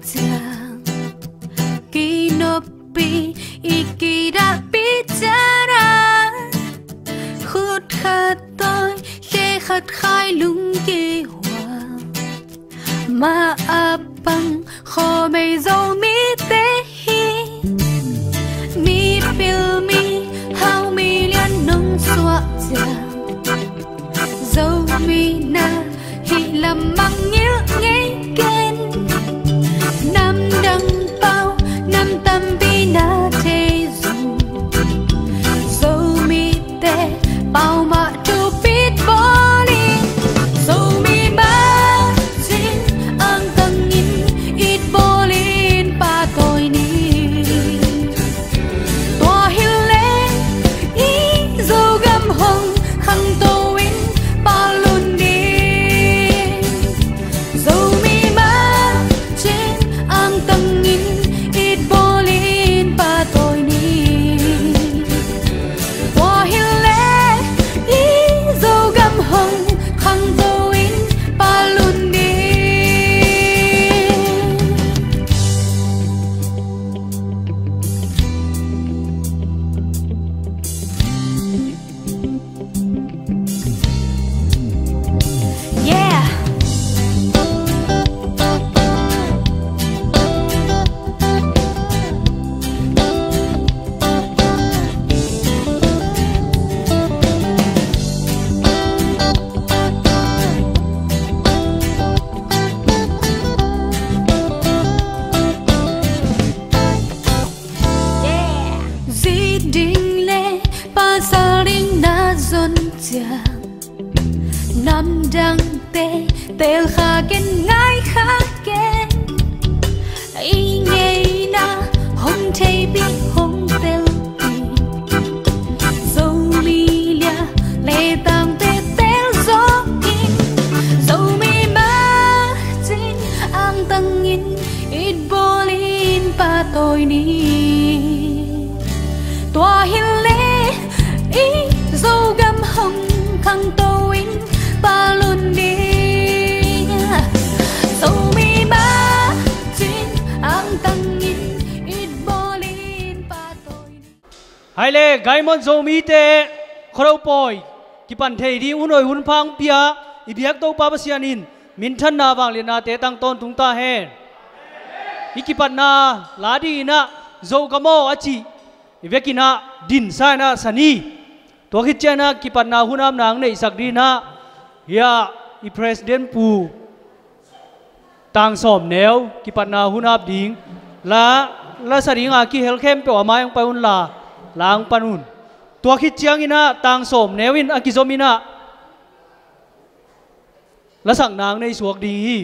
soang kinopi ikira bicara khut khát tôi khi khát khai lung kỳ hoa mà apang kho mây dâu mi tê hi mi pil mi hao mi liên nông xoa giang dâu mi na hi làm mang nhớ ngay kên nam đăng bao nam tâm bi na thế dù dâu mi tê bao mà chu biết bỏ đi dâu mi ba chín ang tầng nhìn ít bỏ lên ba tôi ni tòa hiu lên ý dâu găm hồng khăn tô in ba luôn đi dâu mi ba chín ang tầng nhìn ít bỏ lên ba tôi ni tòa hiu lên ý dâu găm hồng khăn tô in ba luôn đi. Yeah. Di đinh lệ ba sa ring na zon chang nam đăng tê tel kha ken ngai kha ken ai nghe na hong thei bi hong tel bi dâu mi lia lệ tang tê tel gió in dâu mi ba chín ang tang in ít bô lin pa tôi ni tòa hiu lệ ý dâu găm hồng khăn tô in ba luôn đi dâu mi ba chín ang tang in ít bô lin ba tôi hai lệ gai mon dâu mi tê khâu poi ki pan thei di unoi hun phang pia i biak to pa basian in min than na wang le na te tang ton tung ta hen iki pan na la di na dâu gamo achi ivekina din sa na sani to khit chana ki pan na hunam nang nei sak di na ya i president pu tang som neu ki pan na hunap ding la saringa ki helkem pe ama yang paun la lang panun to khit chiang ina tang som newin akizomina la sang nang nei suak ding hi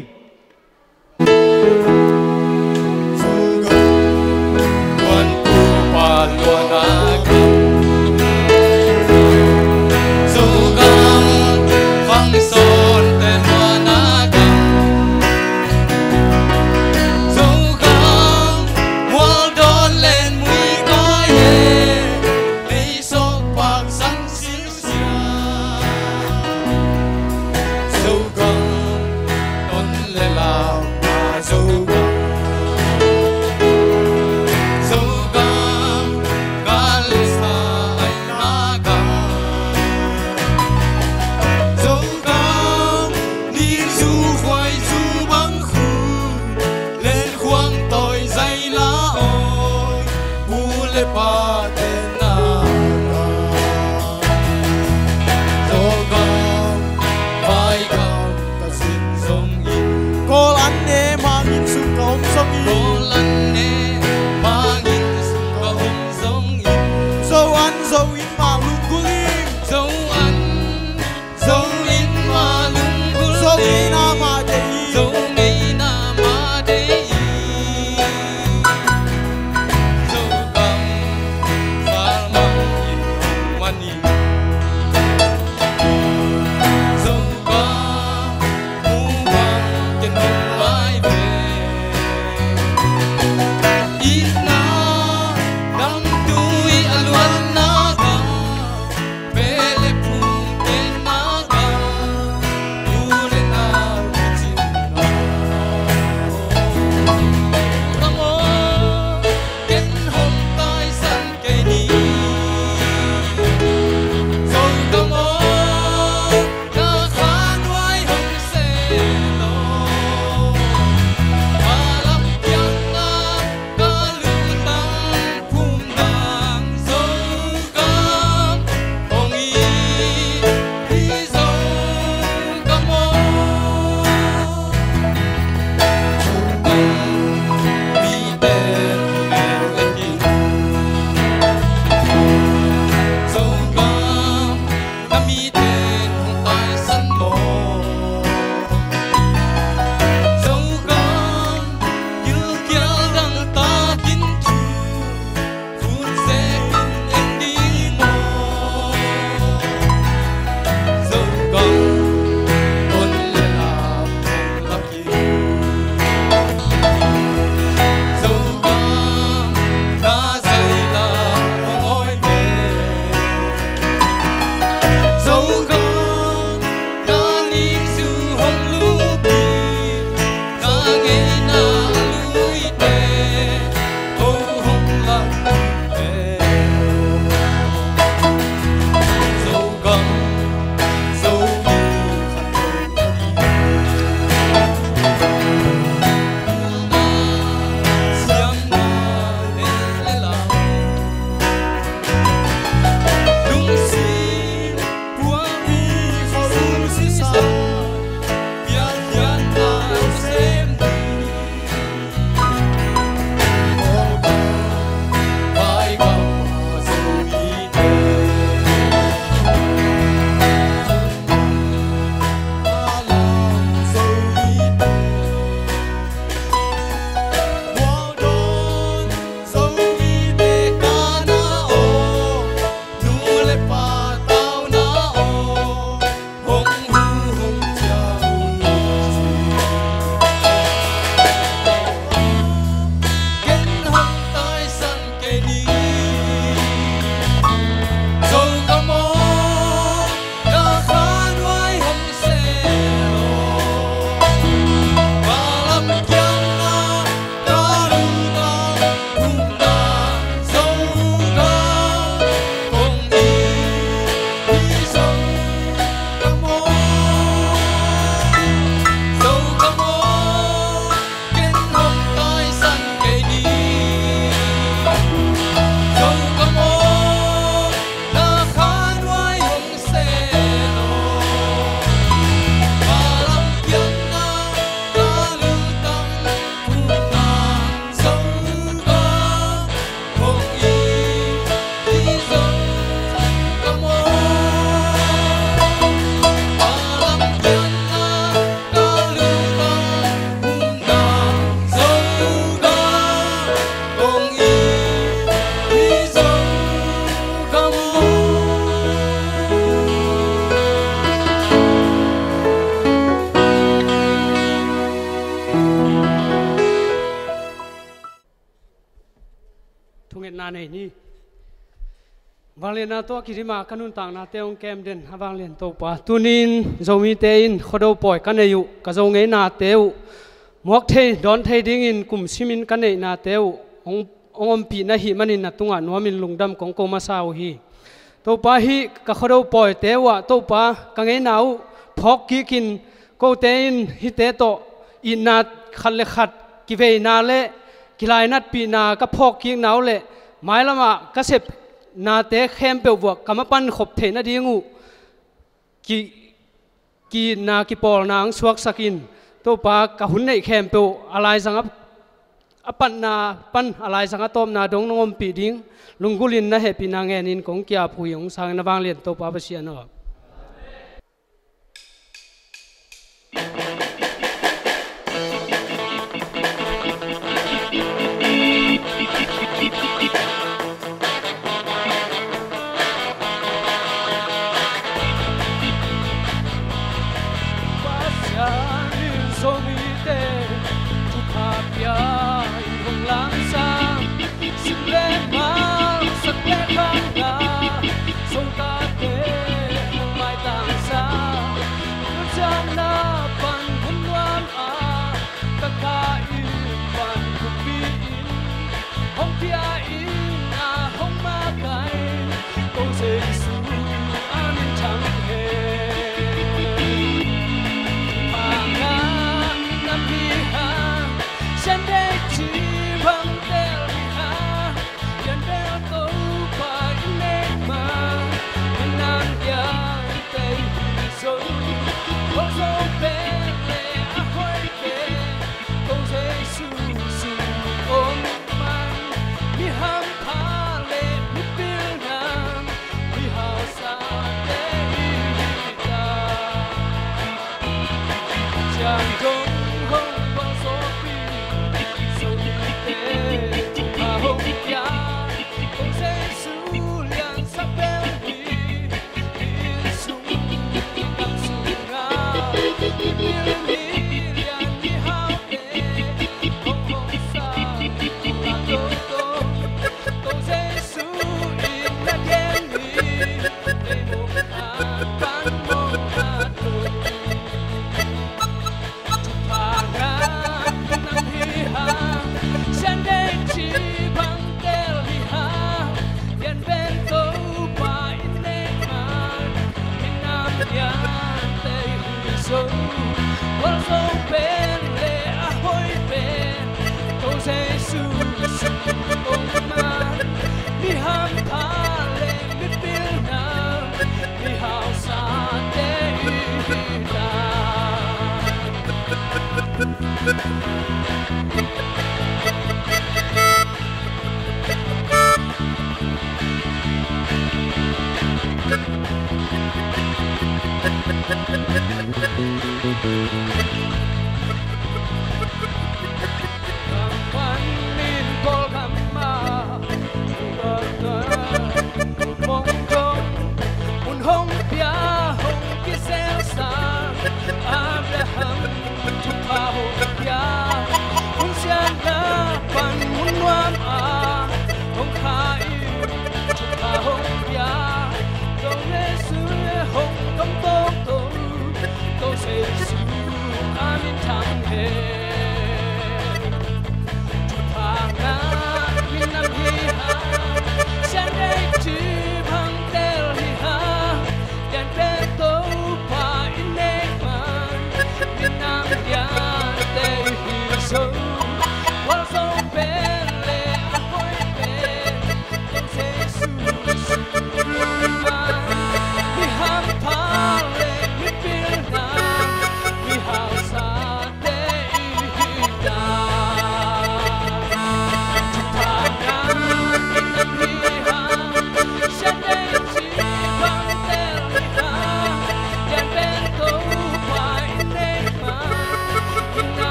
thung et na nei ni wang len na to kirima kanun tang na teong kem den awang len to pa tunin zomi te in khodo poi kaneyu ka zo ngei na teu mok thei don thei ding in kum simin kanei na teu ongom pi na hi manin na tunga nomin lungdam kong ko ma sau hi to pa hi ka khodo poi tewa to pa ka ngei nau phok ki kin ko te in hi te to in na khat le khat ki ve na le kilai nat pi na ka phok ki nau le mai lama ka sep na te khem pe wak kamapan khop the na dingu ki na ki pol nang suak sakin to pa ka hun nei khem pe alai sanga apan na pan alai sanga tom na dong ngom pi ding lungulin na he pi na ngen in kong kya phuyong sang na wang len to pa ba sia no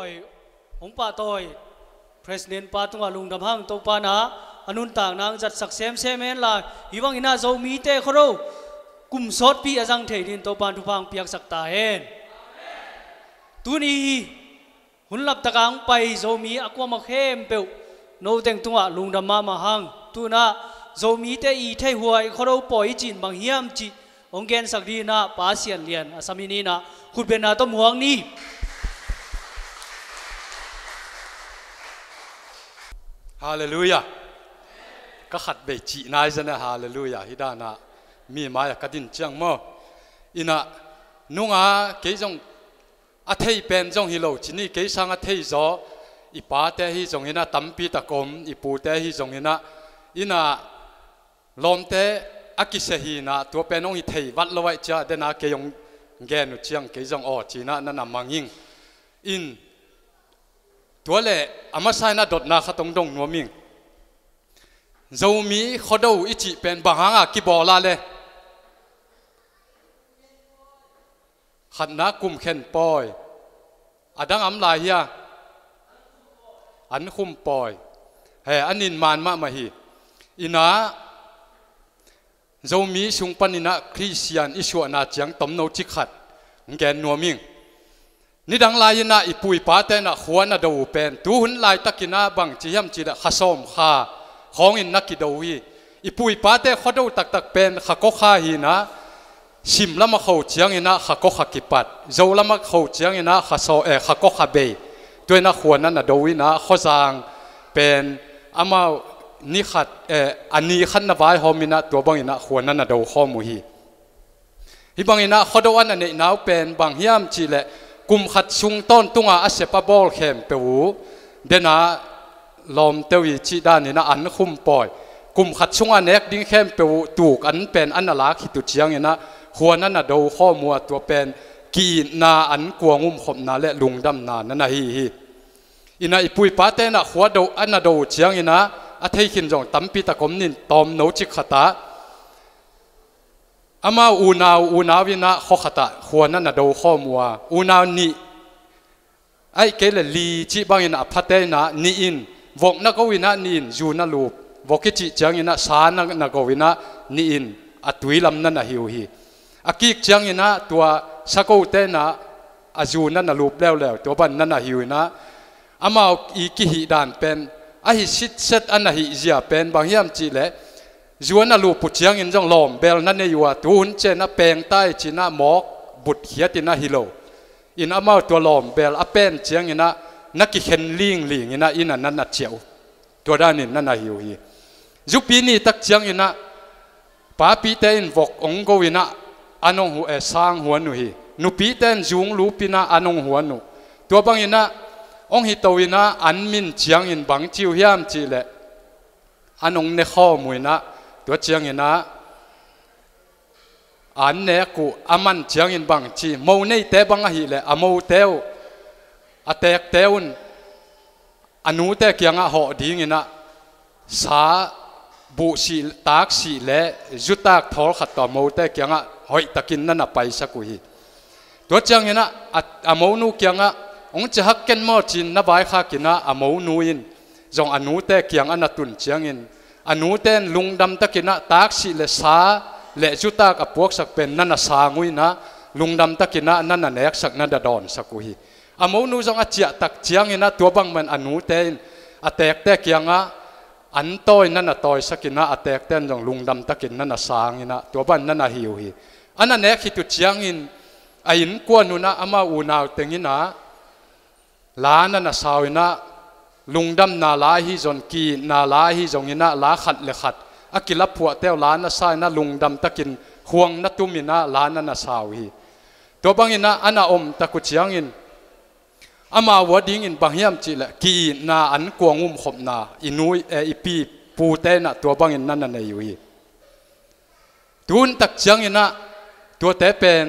อยองปาตอยPresident ปาตุงอาลุงดำห้างตปานาอนุนต่างนางจัดสักเซมเซมเอนลาฮิวังอินาโจมีเตคโรกุมสดปีอาจังเทดินตปานทุพังเปียกสักตาเอนตุนีหุ่นลับตะกังไปโจมีอากวมาเข้มเปียวโนเต็งตุงอาลุงดำมาหังตุนาโจมีเตอีเทหัวไอคโรปอยจินบางเฮียมจีองเกนสักดีนาปาเซียนเลียนอาสามินีนาคุณเป็นนาต้มหวงนี้ฮาเลลูยาก็ขัดเบจีนายจะนะฮาเลลูยาฮิดานะมีมายกระดินเจียงมั่วอินะนุ่งเกยจงอาเทยเป็นจงฮิโลจินี่เกยสังอาเทยจออีป้าเตฮิจงอินะตั้มปีตะกมอีปูเตฮิจงอินะลมเตอากิเสฮีนะตัวเป็นองฮิเทยวัดละไว้จ้าเดนะเกยงแกนุเจียงเกยจงอจีนะนั่นน่ะมังยิงอินตัวเล่อามาใส่น่าดดนาขตงดงนัวมิงเจ้ามีขดอิจิเป็นบางหางกิบอลาเล่ขันนักกุมเข็นปอยอดังอำลายเฮียอันคุมปอยเฮอันนินมานมามาฮีอินะเจ้ามีสุงปันินะคริสเตียนอิชัวนาจังตมโนจิขัดแกนนัวมิงนี่ดังลายนะอีปุยป้าเตนะขวานดูเป็นตูหุ่นลายตะกินะบังจียมจีดะขสมขาของอินนักกิดวีอีปุยป้าเตขดูตักเป็นขกขาหินะชิมละมาเขาเจียงอินะขกขกิปัดเจ้าละมาเขาเจียงอินะขสขกขเบยด้วยนักขวานนั้นดูวินะข้อจางเป็นอามานิขัดอันนี้ขันนบายหอมินะตัวบังอินะขวานนั้นดูข้อมุฮีฮิบังอินะขดูอันนั้นเนี่ยน้าเป็นบางเฮียมจีเลกุมขัดซุงต้นตุงอาเสปบอลเข้มเปวูเดน่าลมเตวิจิดานี่นะอันคุมปอยกุมขัดซุงอันเอกดิ้งเข้มเปวูตูกอันเป็นอันน่ารักฮิตุเจียงนี่นะหัวนั่นน่ะดูข้อมัวตัวเป็นกีนาอันกวงุมขมนาและลุงดำนานั่นน่ะฮีอินะอีปุยป้าเตนะหัวดูอันน่ะดูเจียงนี่นะอาเทขินจงตั้มปีตะกมนินตอมโนจิขตาอามาอูนาววินะข้อขัดหัวนั่นน่ะดูข้อมัวอูนาวนี่ไอ้เกลลีจีบางอินะพัดเตนะนี่อินวกนักวินะนี่อินจูน่าลูบวกจิจังอินะสานักวินะนี่อินอัตุยลำนั่นน่ะหิวฮีอากิกจังอินะตัวสักเตนะอาจูนั่นน่ะลูบแล้วตัวบันนั่นน่ะหิวนะอามาอีกิฮิดานเป็นไอ้ชิดเซตอันน่ะฮิเจียเป็นบางยามจีเล่จวนน่ะลูกปุจยังอินจงลมเบลนั่นเนี่ยอยู่ว่าตูนเจน่ะเปงใต้จีน่ะหมอกบุตรเขียติน่ะฮิโลอินอามาตัวลมเบลอเป็นเจียงอินะนักกิเข็นลิงอินะอินะนั่นน่ะเจียวตัวด้านนี้นั่นน่ะหิวฮีจุปีนี้ตักเจียงอินะป้าปีเตอินวกองโกวินะอันงหัวสร้างหัวหนูฮีนุปีเตนจุงลูปีนะอันงหัวหนูตัวบางอินะองฮิตวินะอันมินเจียงอินบางจิวเฮียมจีเล่อันงเนข้อมวยนะตัวเจียงอินะอันเนกูอามันเจียงอินบางจีมูเนเตบังหิเลอมูเตวอเตกเตวนอนุเตกยังหอดิ้งอินะสาบุสีตากสีเลจุตากทอลขัดต่อมูเตกยังหอยตะกินนั่นไปสักกุยตัวเจียงอินะอมูนูกยังองจะฮักเกนมอจินนบายข้ากินะอมูนูอินจงอนุเตกยังอันตุนเจียงอินอนุเตนลุงดำตะกินะตากสีเลสาเลจุตากอพวกสักเป็นนั่นสางุยนะลุงดำตะกินะนั่นเนกสักนั่นดอนสักกุยอมูนูจงอาเจียตักเจียงอินะตัวบังมันอนุเตนอเตกเตกยังอันโตยนั่นต่อยสักินะอเตกเตนจงลุงดำตะกินนั่นสางอินะตัวบันนั่นหิวฮีอันนั้นเนกฮิตุเจียงอินอินกวนนุนะอามาอูนาวเตงินะลานั่นสาวินะลุงดำนาลาฮิจนกีนาลาฮิจงอินะลาขัดเลขัดอากิลผัวเตวลานะสายนะลุงดำตะกินห่วงนัตุมินะลานั่นสาวิตัวบางอินะอันอมตะกุเจียงอินอามาวัดดิ้งอินบางเฮียมจีละกีนาอันกวงุมขบนาอินุยอีปีปูเตนะตัวบางอินนั่นในอยู่ตุนตักเจียงอินะตัวเตเป็น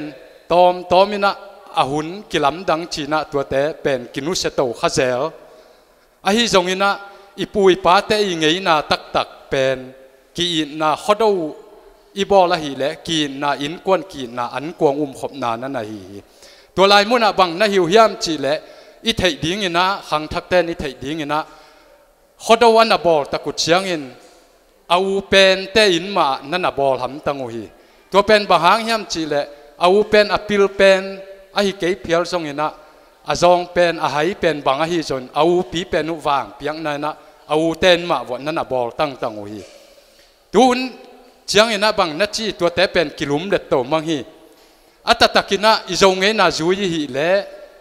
ตอมินะอาหุนกิลำดังจีนะตัวเตเป็นกินุเสโตข้าเซลอาฮิจงอินะอีปุยป้าเตอิงเงยนาตักเป็นกีนาขดอีบอละหิเลกีนาอินกวนกีนาอันกวงขบนานั่นในตัวลายมุนบังนะหิวเฮียมจีเล อีไทยดิ้งอินะขังทักเต้นอีไทยดิ้งอินะขดวันนับบอลตะกุดเชียงอินเอาเป็นเตอินมานั่นนับบอลทำตั้งหูตัวเป็นบางหางยามจีเละเอาเป็นอพิลเป็นอาฮิเกย์เพียลทรงอินะอาจงเป็นอาหายเป็นบางอาฮิจนเอาปีเป็นอุวางเพียงนั่นนะเอาเต้นมาวันนั่นนับบอลตั้งหูดูนเชียงอินะบางนัดจีตัวเตเป็นกิลุมเด็ดโตมังฮีอัตตะกินะอิจงเงินาจุยฮีเละ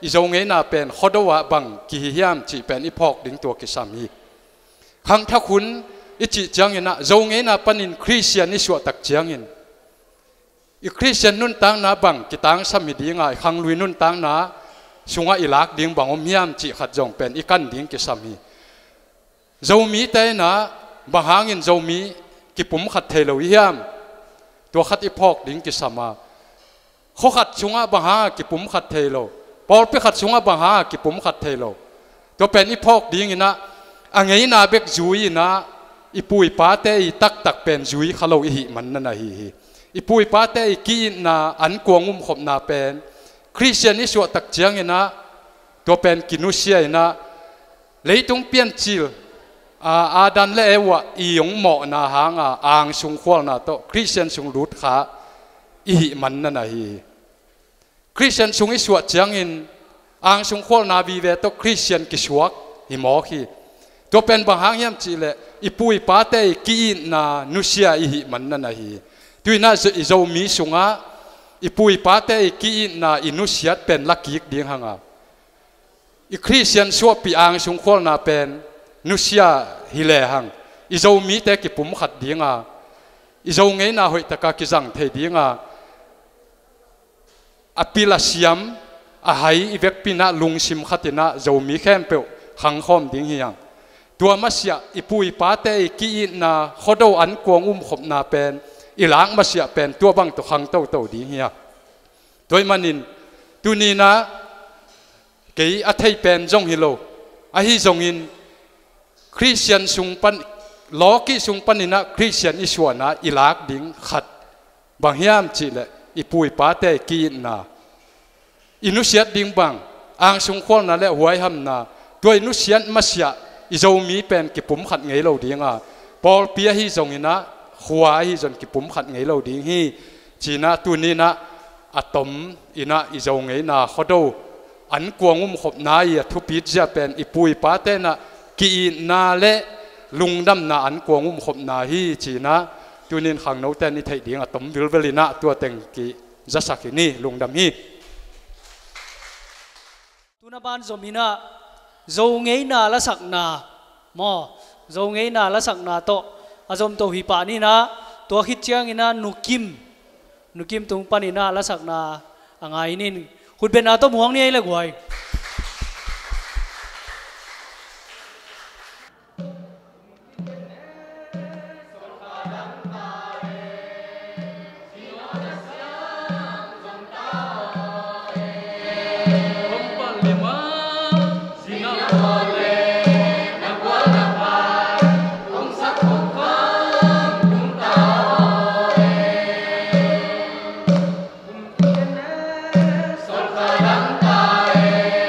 อิจงเงินาเป็นขดวะบางกิฮิยามจีเป็นอีพอกดิ้งตัวกิสามีขังทักคุณอิจิเชียงอินะจงเงินาปนินคริสเตียนนิสวตักเชียงอินอีคริสเตียนนุ่นตังนาบังกิตังสามีดิ้งไงขังลุยนุ่นตังนาสุงาอิลักดิ้งบังอมยามจีขัดจงเป็นอีกันดิ้งกิสามีเจ้ามีแต่นะบางหางอินเจ้ามีกิปุ่มขัดเทโลยามตัวขัดอีพอกดิ้งกิสามาเขาขัดสุงาบางหางกิปุ่มขัดเทโลพอไปขัดสุงาบางหางกิปุ่มขัดเทโลตัวเป็นอีพอกดิ้งอินะอันไงนาเบกจุยนะอีปุยป้าเตอีตักเป็นจุยขลุ่ยหิมันนั่นนะฮีอีปุยป้าเตอีกีนาอันกวงุมขบนาเป็นคริสเตียนนิสวตักเจียงนะตัวเป็นกินุเซียนะเลยต้องเปลี่ยนจิลอาดันเล่วะอียงหมอนาหางอ่างสุงขวลนาโตคริสเตียนสุงรูดขาอีหิมันนั่นนะฮีคริสเตียนสุงอิสวเจียงอินอ่างสุงขวลนาบีเวโตคริสเตียนกิสวกหิมอฮีตัวเป็นบางหางยามจีเลอีปุยป้าเตอีกีนานุเซียอีหิมันนั่นนะฮีตุยน่าจะอิจามีสุงะอีปุยป้าเตอีกีนาอินุเซียเป็นลักกิกดิ้งหางอีคริสเตียนสวปีอ่างสุงขวลนาเป็นนุเซียฮิเลหังอิจามีแต่กิปุ่มขัดดิ้งอิจาเงินนาหอยตะกากิจังเทดิ้งอพิลาเซียมอาหายอีเวกปินาลุงซิมขัดนะเจ้ามีแค่เปลขังคอมดิ้งเฮียงตัวมัสยาอีปุยป้าเตอีกีนาขดอันกวงขบนาเป็นอีหลังมัสยาเป็นตัวบังตัวขังเต่าดีเฮียโดยมันนินตัวนี้นะเกี่ยอัฐิเป็นจงฮิโลอาฮิจงอินคริสเตียนสุงปันล้อกิสุงปันนินะคริสเตียนอิสวานะอีหลักดิ้งขัดบางยามจีเลอีปุยป้าเตอีกีนาอินุเซียดิ้งบังอ่างสุงควลนั่นแหละหวยหำนาตัวอินุเซียมัสยาอิจามีเป็นกิปุ่มขัดไงเราดิ้งพอเปียฮิจงอินะหัวฮิจนกิปุ่มขัดไงเราดิ้งฮีจีน่าตัวนี้นะอะตอมอินะอิจงไงนาขดอันกวงขบนายทุพิจจะเป็นอีปุยป้าเตนะกีนาเละลุงดำนาอันกวงขบนาฮีจีน่าตัวนี้ขังโนเตนิไทยดิ้งอะตอมวิลเวลินะตัวเต็งกีจะสักนี่ลุงดำฮีตุนบานจมินะโจงเงยนาละสักนาหมอโจงเงยนาละสักนาโตอาจอมโตหิปานี่นะตัวคิดเจียงอินะนุกิมตุงปานินะละสักนาอ่างไงนี่คุณเป็นอาโตหมวงนี่เลยกวยSol kadang tae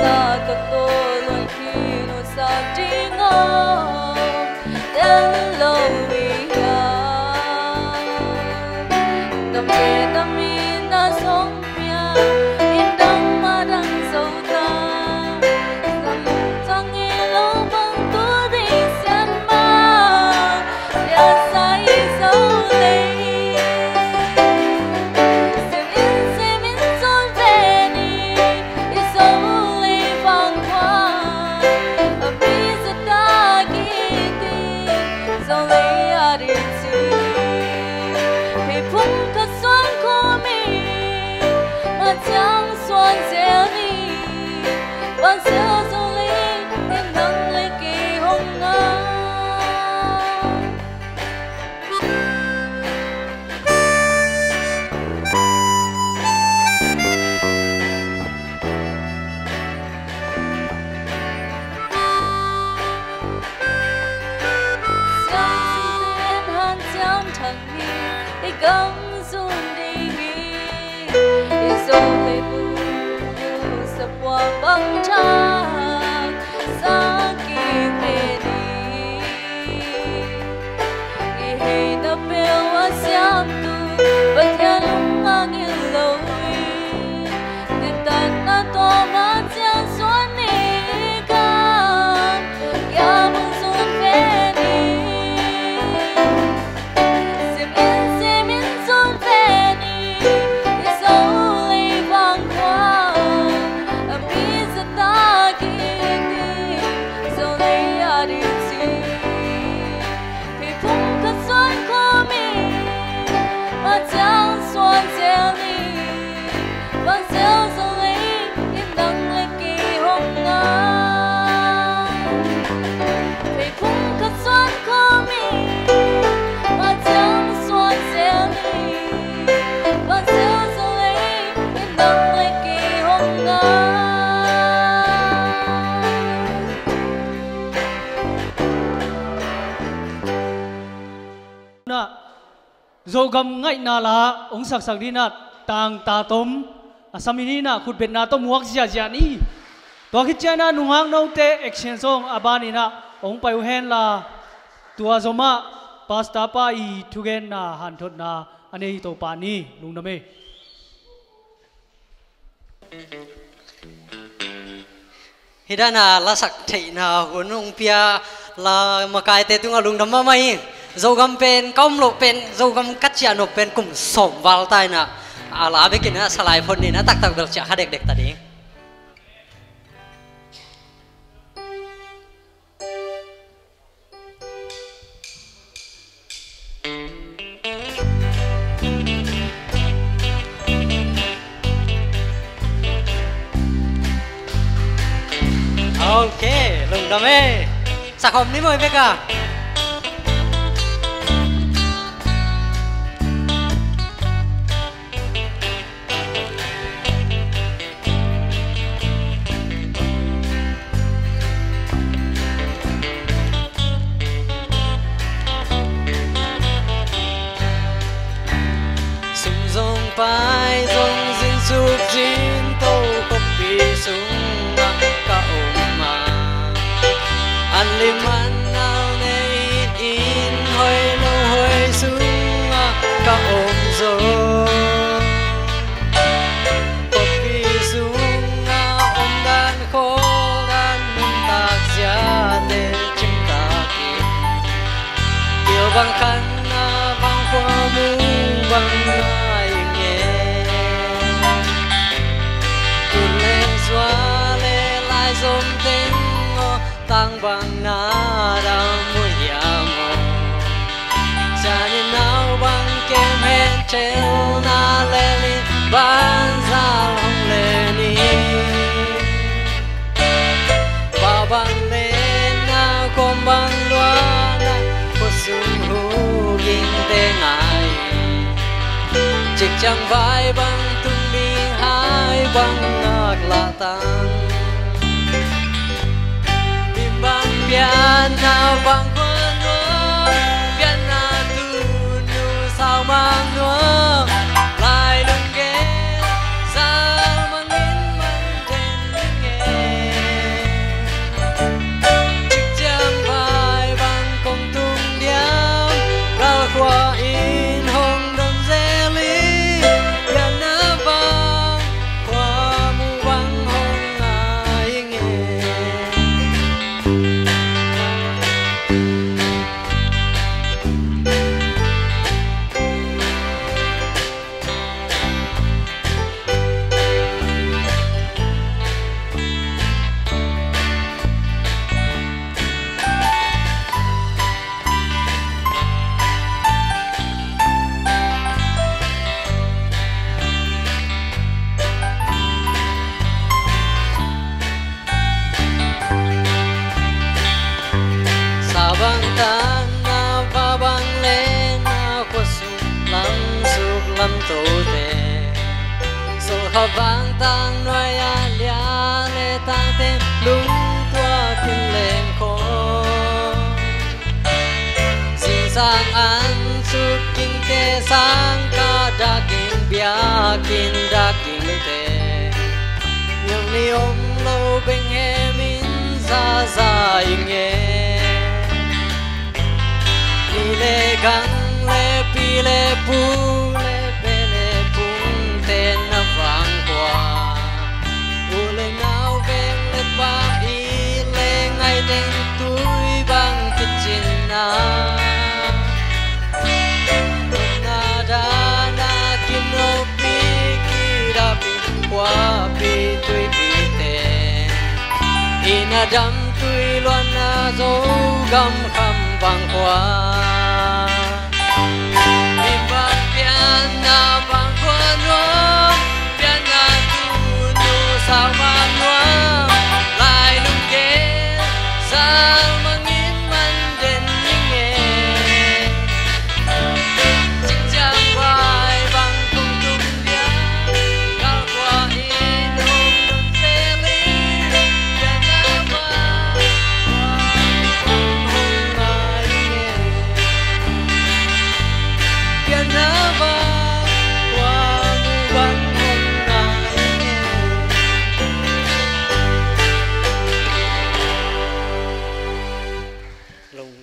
xa cực tô luôn khi nó xa trí ngô đến lâu vì tâm về tâm in đã sống bia in đắng mà đắng sâu ta dầm trong nghe lâu bằng tua đi xem ma ya say sâu lấy xem in son về đi sâu lấy vàng hoa ở bi rất ta kỳ đi sâu lấy à đi phung cất xoan của mình mà chẳng xoan dẻo đi bằng dẻo dâu lên em nắng lấy kỳ hồng ngang gấm run đi nghỉ rồi lấy bu sập qua băng trăng xa kỳ về đi hay đã bèo ở xiêm tu vẫn theo lung ngang yên lâu nên ta đã to mà chẳng xoan đi cả ya băng run về đi dầu gầm ngay na la ông sak sak đi na tang ta tom asamini na khut bet na tom muak zia zia ni to khi chana nuhang no te action song abani na ông pai hen la tua zoma pasta pa I thugen na han thot na anei to pa ni lung name hidana la sak thei na hunung pia la makai te tunga lung dam mai dầu găm pen công lộ pen dầu găm cắt chia nộp pen cùng sổm vào tai nè là với cái này salai phun này nó tắc tắc được chả đẹp đẹp ta đi ok lùng đam mê sạc hòm ní mời với cả pai dong zin sup zin to kopi sung ka oma anliman nao nei in hoi lo hoi sung ka om zo kopi sung om dan kho dan mun tak sia te chim ta ki yêu bang khan bang khoa mu bang dom tên ngô tăng bằng na đam mùi yamo cha ni nao bằng kem hen treo na lê li ban ra lòng lê ni ba bằng lên na com bằng loa na có sung hu yin te ngai chiếc chẳng vai bằng tung đi hai bằng ngạc lạ tăng piano bằng quân núa piano tu nu sao mang núa lại lưng ghé ra mang in mang trên nghe tu te so ha vang tang noi a lia le tang ten lung tua kin len ko sing sang an su king te sang ka da king bia kin da king te nhung ni om lo beng he min za za ing e ni le gang le pi le pu le pe le pung ten na vang qua u le nao veng le pa i le ngai ten tui bang ki chin na na da na kim no pi ki da pi qua pi tui pi te ina dam tui loan na zo gam kham vang qua sao mà noa lại lung ghé sao mà nghiến man đến những nghe chính trang vai bằng cùng tung đĩa cao qua in ôm đôi xe lý để nhớ ba không ai nghe để nhớ ba qua mu ban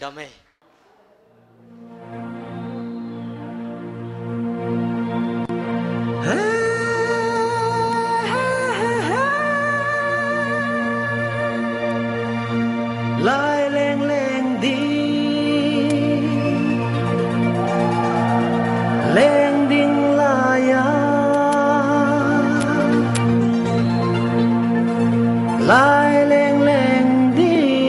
đam mê lại lên lên đi lên đinh lại lại lên lên đi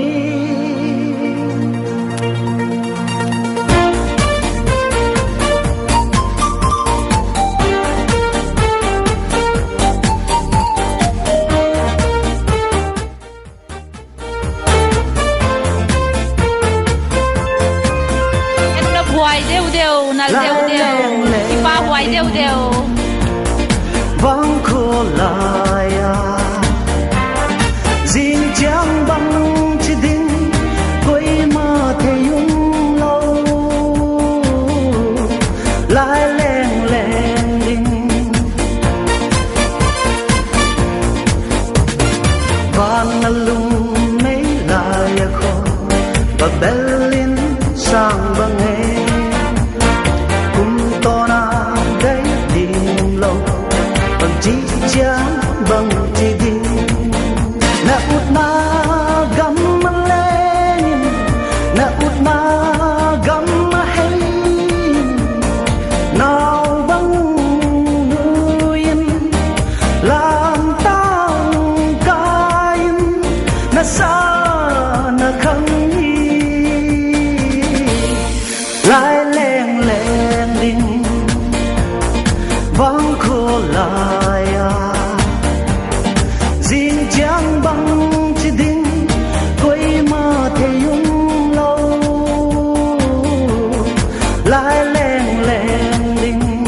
hoài đều đều là đều đều thì ba hoài đều đều vắng khô lại riêng chẳng bằng chỉ đinh quay mà thấy yung lâu lại lên lên đinh vang lung mấy lại khó và Berlin sang bằng nghe bằng chỉ đi na ut na gam lên na ut na gam hay nào bằng nuyen làm tang kain na sa na khang lại lên lên đinh vang khô lại riêng chẳng bằng chỉ đinh quay mà thấy yung lâu lại lên lên đinh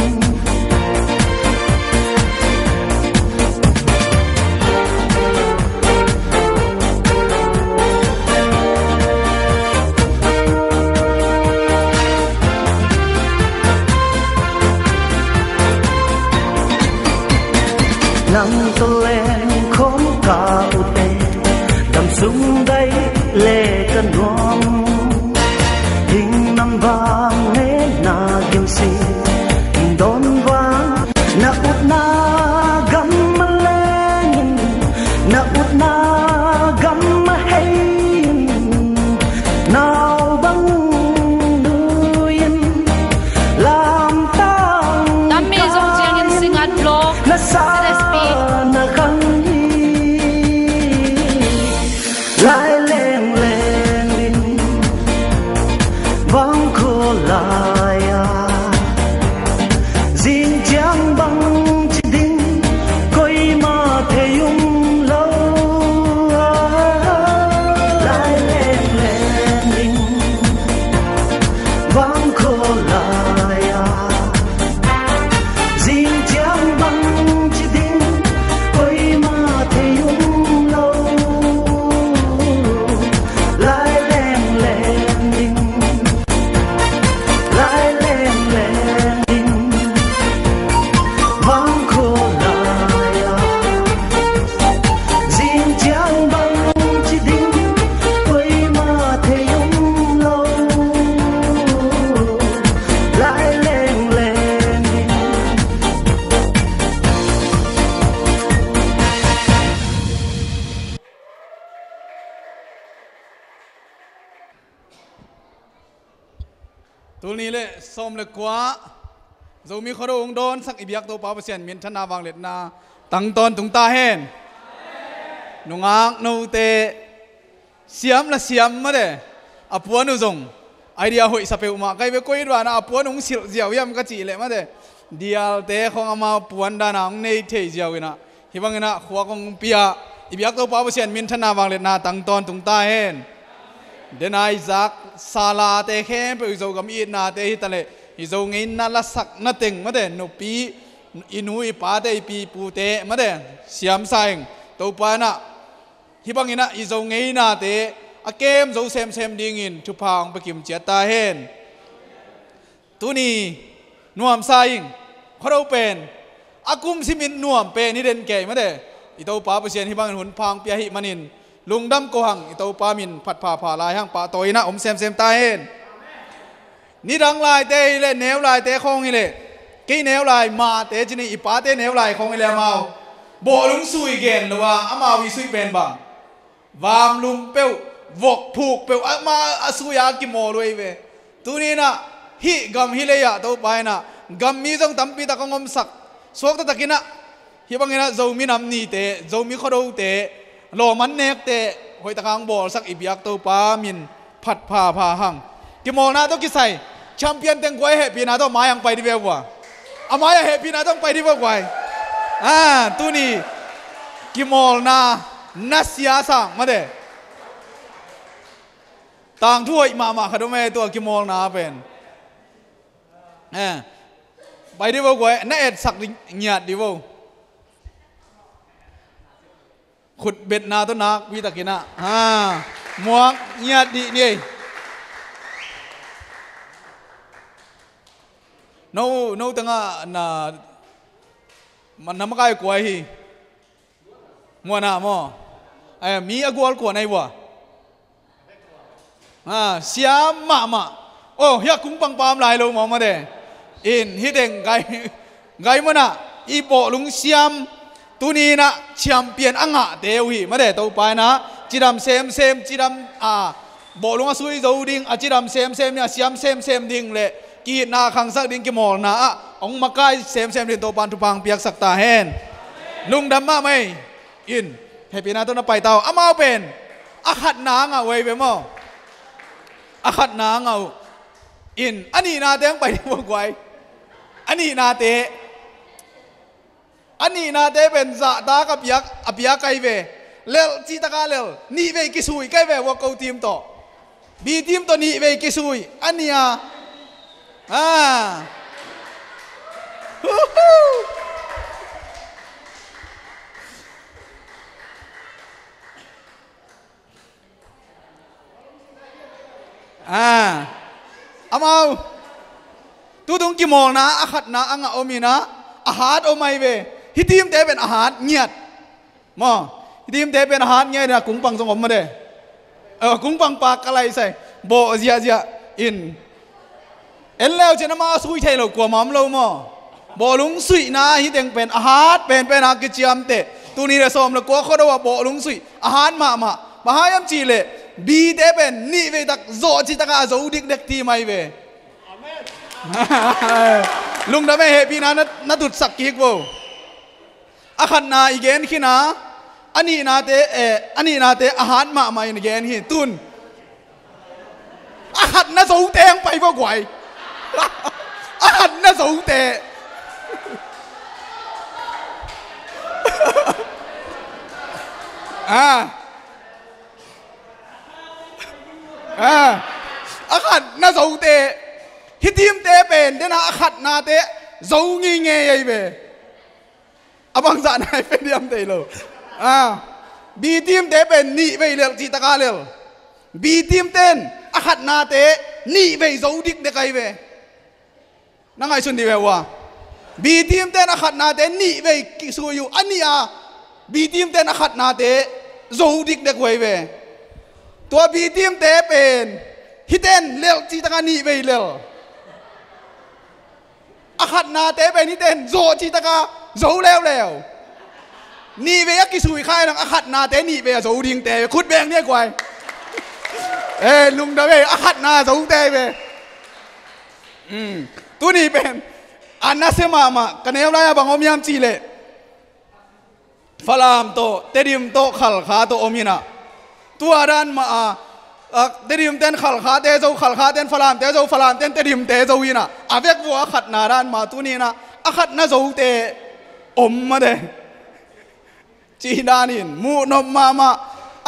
nắng tôi lên khóm cả ute đầm súng đây lệ cơn ngon hình năm vàng nghe na kim si đón vàng na ut na gam lên na ut na gam hay nào bằng nuyen làm tang đam mê dòng chiang in sing at blog na sa na khang lại lên lên đinh vắng khô lại riêng chẳng bằng chỉ đinh quay mà thấy yung lâu ตัวนี้เลยส้มเลยกว่าเรามีคนองโดนสักอิบยักตัวป้าเปอร์เซ็นต์มีธนาวางเล็ดนาตั้งตอนตุงตาเห็นนุ่งอ่างนูเตเสียมละเสียมมาเด้อปัวนุ่งส่งไอเดียหอยสเปลมาใครไปคุยด้วยนะอปัวนุ่งเสียวยำกระจีเลยมาเด้เดียวเตะของอามาปวนดานังในเทเจียวนะฮิบังนะขวากงเปียอิบยักตัวป้าเปอร์เซ็นต์มีธนาวางเล็ดนาตั้งตอนตุงตาเห็นเดนไอซักซาลาเตเข้มไปอุจกรรมอีนาเตฮิตะเลฮิโซงินนั่นละสักนั่นเต็งมาเดนุปีอินุยป้าเตปีปูเตมาเดเสียมใส่ตัวป้านะฮิบังอินะฮิโซงินนาเตอาเกมโซเซมดิ่งอินทุพางไปกิมเจียตาเห็นตัวนี้นวมใส่เขาเราเป็นอากุมซิมินนวมเป็นนี่เด่นเก๋มาเดอิตัวป้าเปอร์เซ็นต์ฮิบังหุ่นพางเปียหิมันินลุงดำโกหังอิตาปามินผัดผ่าลายห้างป่าโตยนะเซมตาเห็นนี่ดังลายเตยเลยแนวลายเตะคงนี่เลยกี่แนวลายมาเตะจีนี่อีป้าเตะแนวลายคงนี่เลยมาโบลุงซุยเกนหรือว่าอามาวิซุยเป็นบังวามลุมเปียววกผูกเปียวอามาซุยอากิโมด้วยเวตัวนี้นะฮิกำฮิเลยะตัวไปนะกำมีจงตั้มปีตะกงมสักสวกตะกินะฮิบังนะโจมีน้ำนี่เตะโจมีขดเตะโลมันเนกเตะหอยตะกังบอลสักอิบยักตัวปามินผัดผ่าหังกิโมนาต้องกิใส่แชมเปี้ยนเต็งกวยเฮปีนาต้องมายังไปที่เบลว่าอามายังเฮปีนาต้องไปที่เบลกวยตัวนี้กิโมนานัสยาสังมาเดต่างถ้วยมาขดมเอตัวกิโมนาเป็นไปที่เบลกวยน่าเอ็ดสักเงียดดิเบลขุดเบ็ดนาต้นนักวิตากินะหมวกเงียดดีนี่โน้ตั้งน่ะมันน้ำกายกวยฮีมัวน่ะมั้งมีอากวลกว่าไหนวะเสียมาโอ้ยกุ้งปังปามลายลงมาเด้อินฮิตเองไงมันน่ะอีโปลุงเสียมตัวนี้นะแชมเปี้ยนอ่างเดียวฮีมาเด้ตัวไปนะจีดำเซมจีดำบอกลงอาสุยโจดิ่งจีดำเซมเนี่ยเสียมเซมดิ่งเลยกีนาขังสักดิ่งกิโมลนะองมาใกล้เซมดิ่งตัวปันทุพังเปียกสักตาเห็นลุงดำมาไหมอินเฮปีนาตัวนั้นไปเตาอามาเป็นอาขัดนางเว้ยเบมอาขัดนางอินอันนี้นาเตงไปที่พวกไว้อันนี้นาเตเป็นจ่าตากับยักอภิยาไกเวเลลจีตากาเลลนี่เวกิสุยไกเวว่าเขาทีมต่อบีทีมต่อนี่เวกิสุยอันนี้อามาตัวตรงกี่โมงนะอาขัดนะอ่างอมีนะอาหารโอไม่เวฮิทีมเตเป็นอาหารเงียดมอฮิทีมเตเป็นอาหารเงียดนะกุ้งปังสงบมาเด้กุ้งปังปากอะไรใส่โบเจียอินเอ็นแล้วจะนำมาสุยเทเรากลัวมั่มเรามอโบลุงสุยนะฮิเต็งเป็นอาหารเป็นอากิจยามเตตัวนี้เราซ้อมเรากลัวเขาได้ว่าโบลุงสุยอาหารมาหายามจีเลยบีเตเป็นนี่เวตักโจจิตากาโจดิกเด็กทีไม่เวลุงดำไม่เฮปีนั้นนัดดุดสักกิกโวอาขันนาอีเกนขี้นาอันนี้นาเตอาหารมาอีเกนขี้ตุนอาขันน่าสูงเตงไปพวกไวอาขันน่าสูงเตอาขันน่าสูงเตฮิทีมเตเป็นเดน่าอาขัดนาเตสูงงี้เงี้ยเบอบังสานายเป็นเดียมเตโลบีทีมเตเป็นนี่เวเลจีตากาเลลบีทีมเต้นอาขัดนาเตนี่เวสูงดิกเด็กไอเวนั่งไงสุนดีเววะบีทีมเต้นอาขัดนาเตนี่เวกิสุยูอันนี้บีทีมเต้นอาขัดนาเตสูงดิกเด็กไวเวตัวบีทีมเตเป็นฮิเต้นเลลจีตากานี่เวเลลอาขัดนาเตไปนี่เต้นโจจิตากาโจแล้วนี่เวียกิสุยค่ายนังอาขัดนาเตนี่เวียโจดิ่งเตคุดแบงเนี่ยกวยลุงดาเวอาขัดนาโจเตเว ตัวนี้เป็นอันนั้นเสมากันเอวไรบางอมยามจีเลฟลามโตเตดิมโตขัลขาโตอมินะตัวด้านมาเตดิมเต้นขัลขาเตโจขัลขาเต้นฟลามเตโจฟลามเต้นเตดิมเตโจวินะอาเวกวัวขัดนาด้านมาตัวนี้นะขัดนาโจเตอมมาเดจีดานินมูนมมา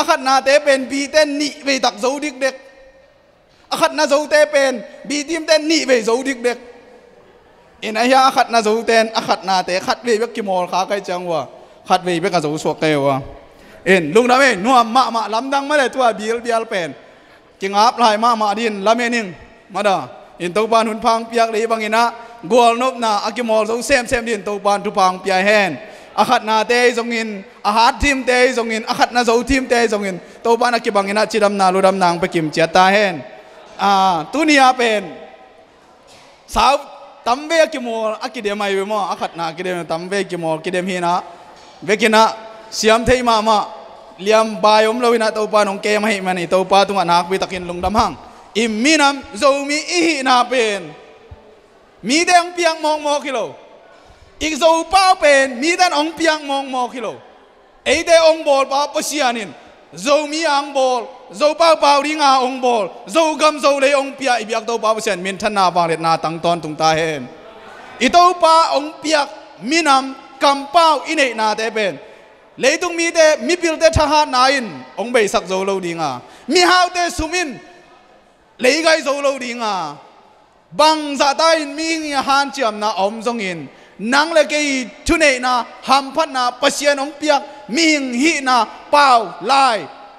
ขัดนาเตเป็นบีเต้นนี่ไปตักโจดิกเด็กขัดนาโจเตเป็นบีดิมเต้นนี่ไปโจดิกเด็กอินไอ้ยาขัดนาโจเต้นขัดนาเตขัดเวกกิโมลขาใกล้จังวะขัดเวกกระโจสวกเกวะลุงนะเว้ยนัวมาลำดังมาเลยตัวบีลเป็นจิงอับลายมาดินลำเมนิงมาดาตัวปานหุ่นพังเปียกเลยบางอินะกวลนบนาอากิโมลเซมดินตัวปานทุพังเปียแฮนขัดนาเตจงอินหัดทีมเตจงอินขัดนาโจทีมเตจงอินตัวปานอากิบางอินะจิดำนาลุดำนางไปกิมเจียตาแฮนตัวนี้เป็นสาวตั้มเวกิโมอากิเดมาอยู่มั้งขัดนากิเดมตั้มเวกิโมกิเดมฮีนะเวกินะเสียมเทมาเลี้ยมบายอมเราวินาตัวปานองเกมให้มันตัวปาตุงนักวิตากินลงดำหังอิมมีน้ำโจมีอีหินาเป็นมีแดงเปียงมองกิโลอีกโจป้าเป็นมีแดงองเปียงมองกิโลไอเดองบอลป้าปเสียนินโจมีอังบอลโจป้าริงาองบอลโจกำโจเลยองเปียอีเบียกตัวป้าปเสียนมินทันนาบางเล็ดนาตั้งตอนตุงตาเห็นอีตัวป้าองเปียกมีน้ำกำเป้าอินเนนาเตเป็นเลยตุงมีเตมีพิลเตทหารนายนองเบสักโจโลดิงามีฮาวเตสุมินเลยไกโจโลดิงาบังซาตายมีฮันเจียมนาอมจงอินนังเลกยทุเนนาฮัมพัดนาปัสยานองเปียกมีหินาเป้าลาย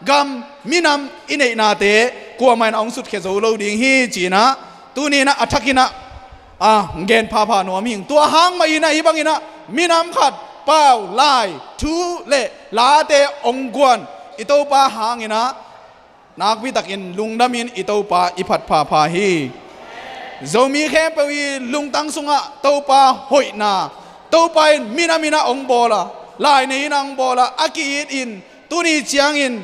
กำมีนำอินเนนาเตกัวมันองสุดเขโจโลดิงฮีจีนะตัวนี้นะอัฐกินะเกณฑ์พาหนัวมิงตัวหางมาอินะอีบังอินะมีนำขัดเป้าลายทูเล่ลาเตองกวนอิโตปาหางอินะนักวิตักอินลุงดามินอิโตปาอิพัดพาฮีโจมีแค่ไปลุงตั้งสุงะโตปาหอยนาโตปามินาองบอละลายในนางบอละอากิอินตุนีเจียงอิน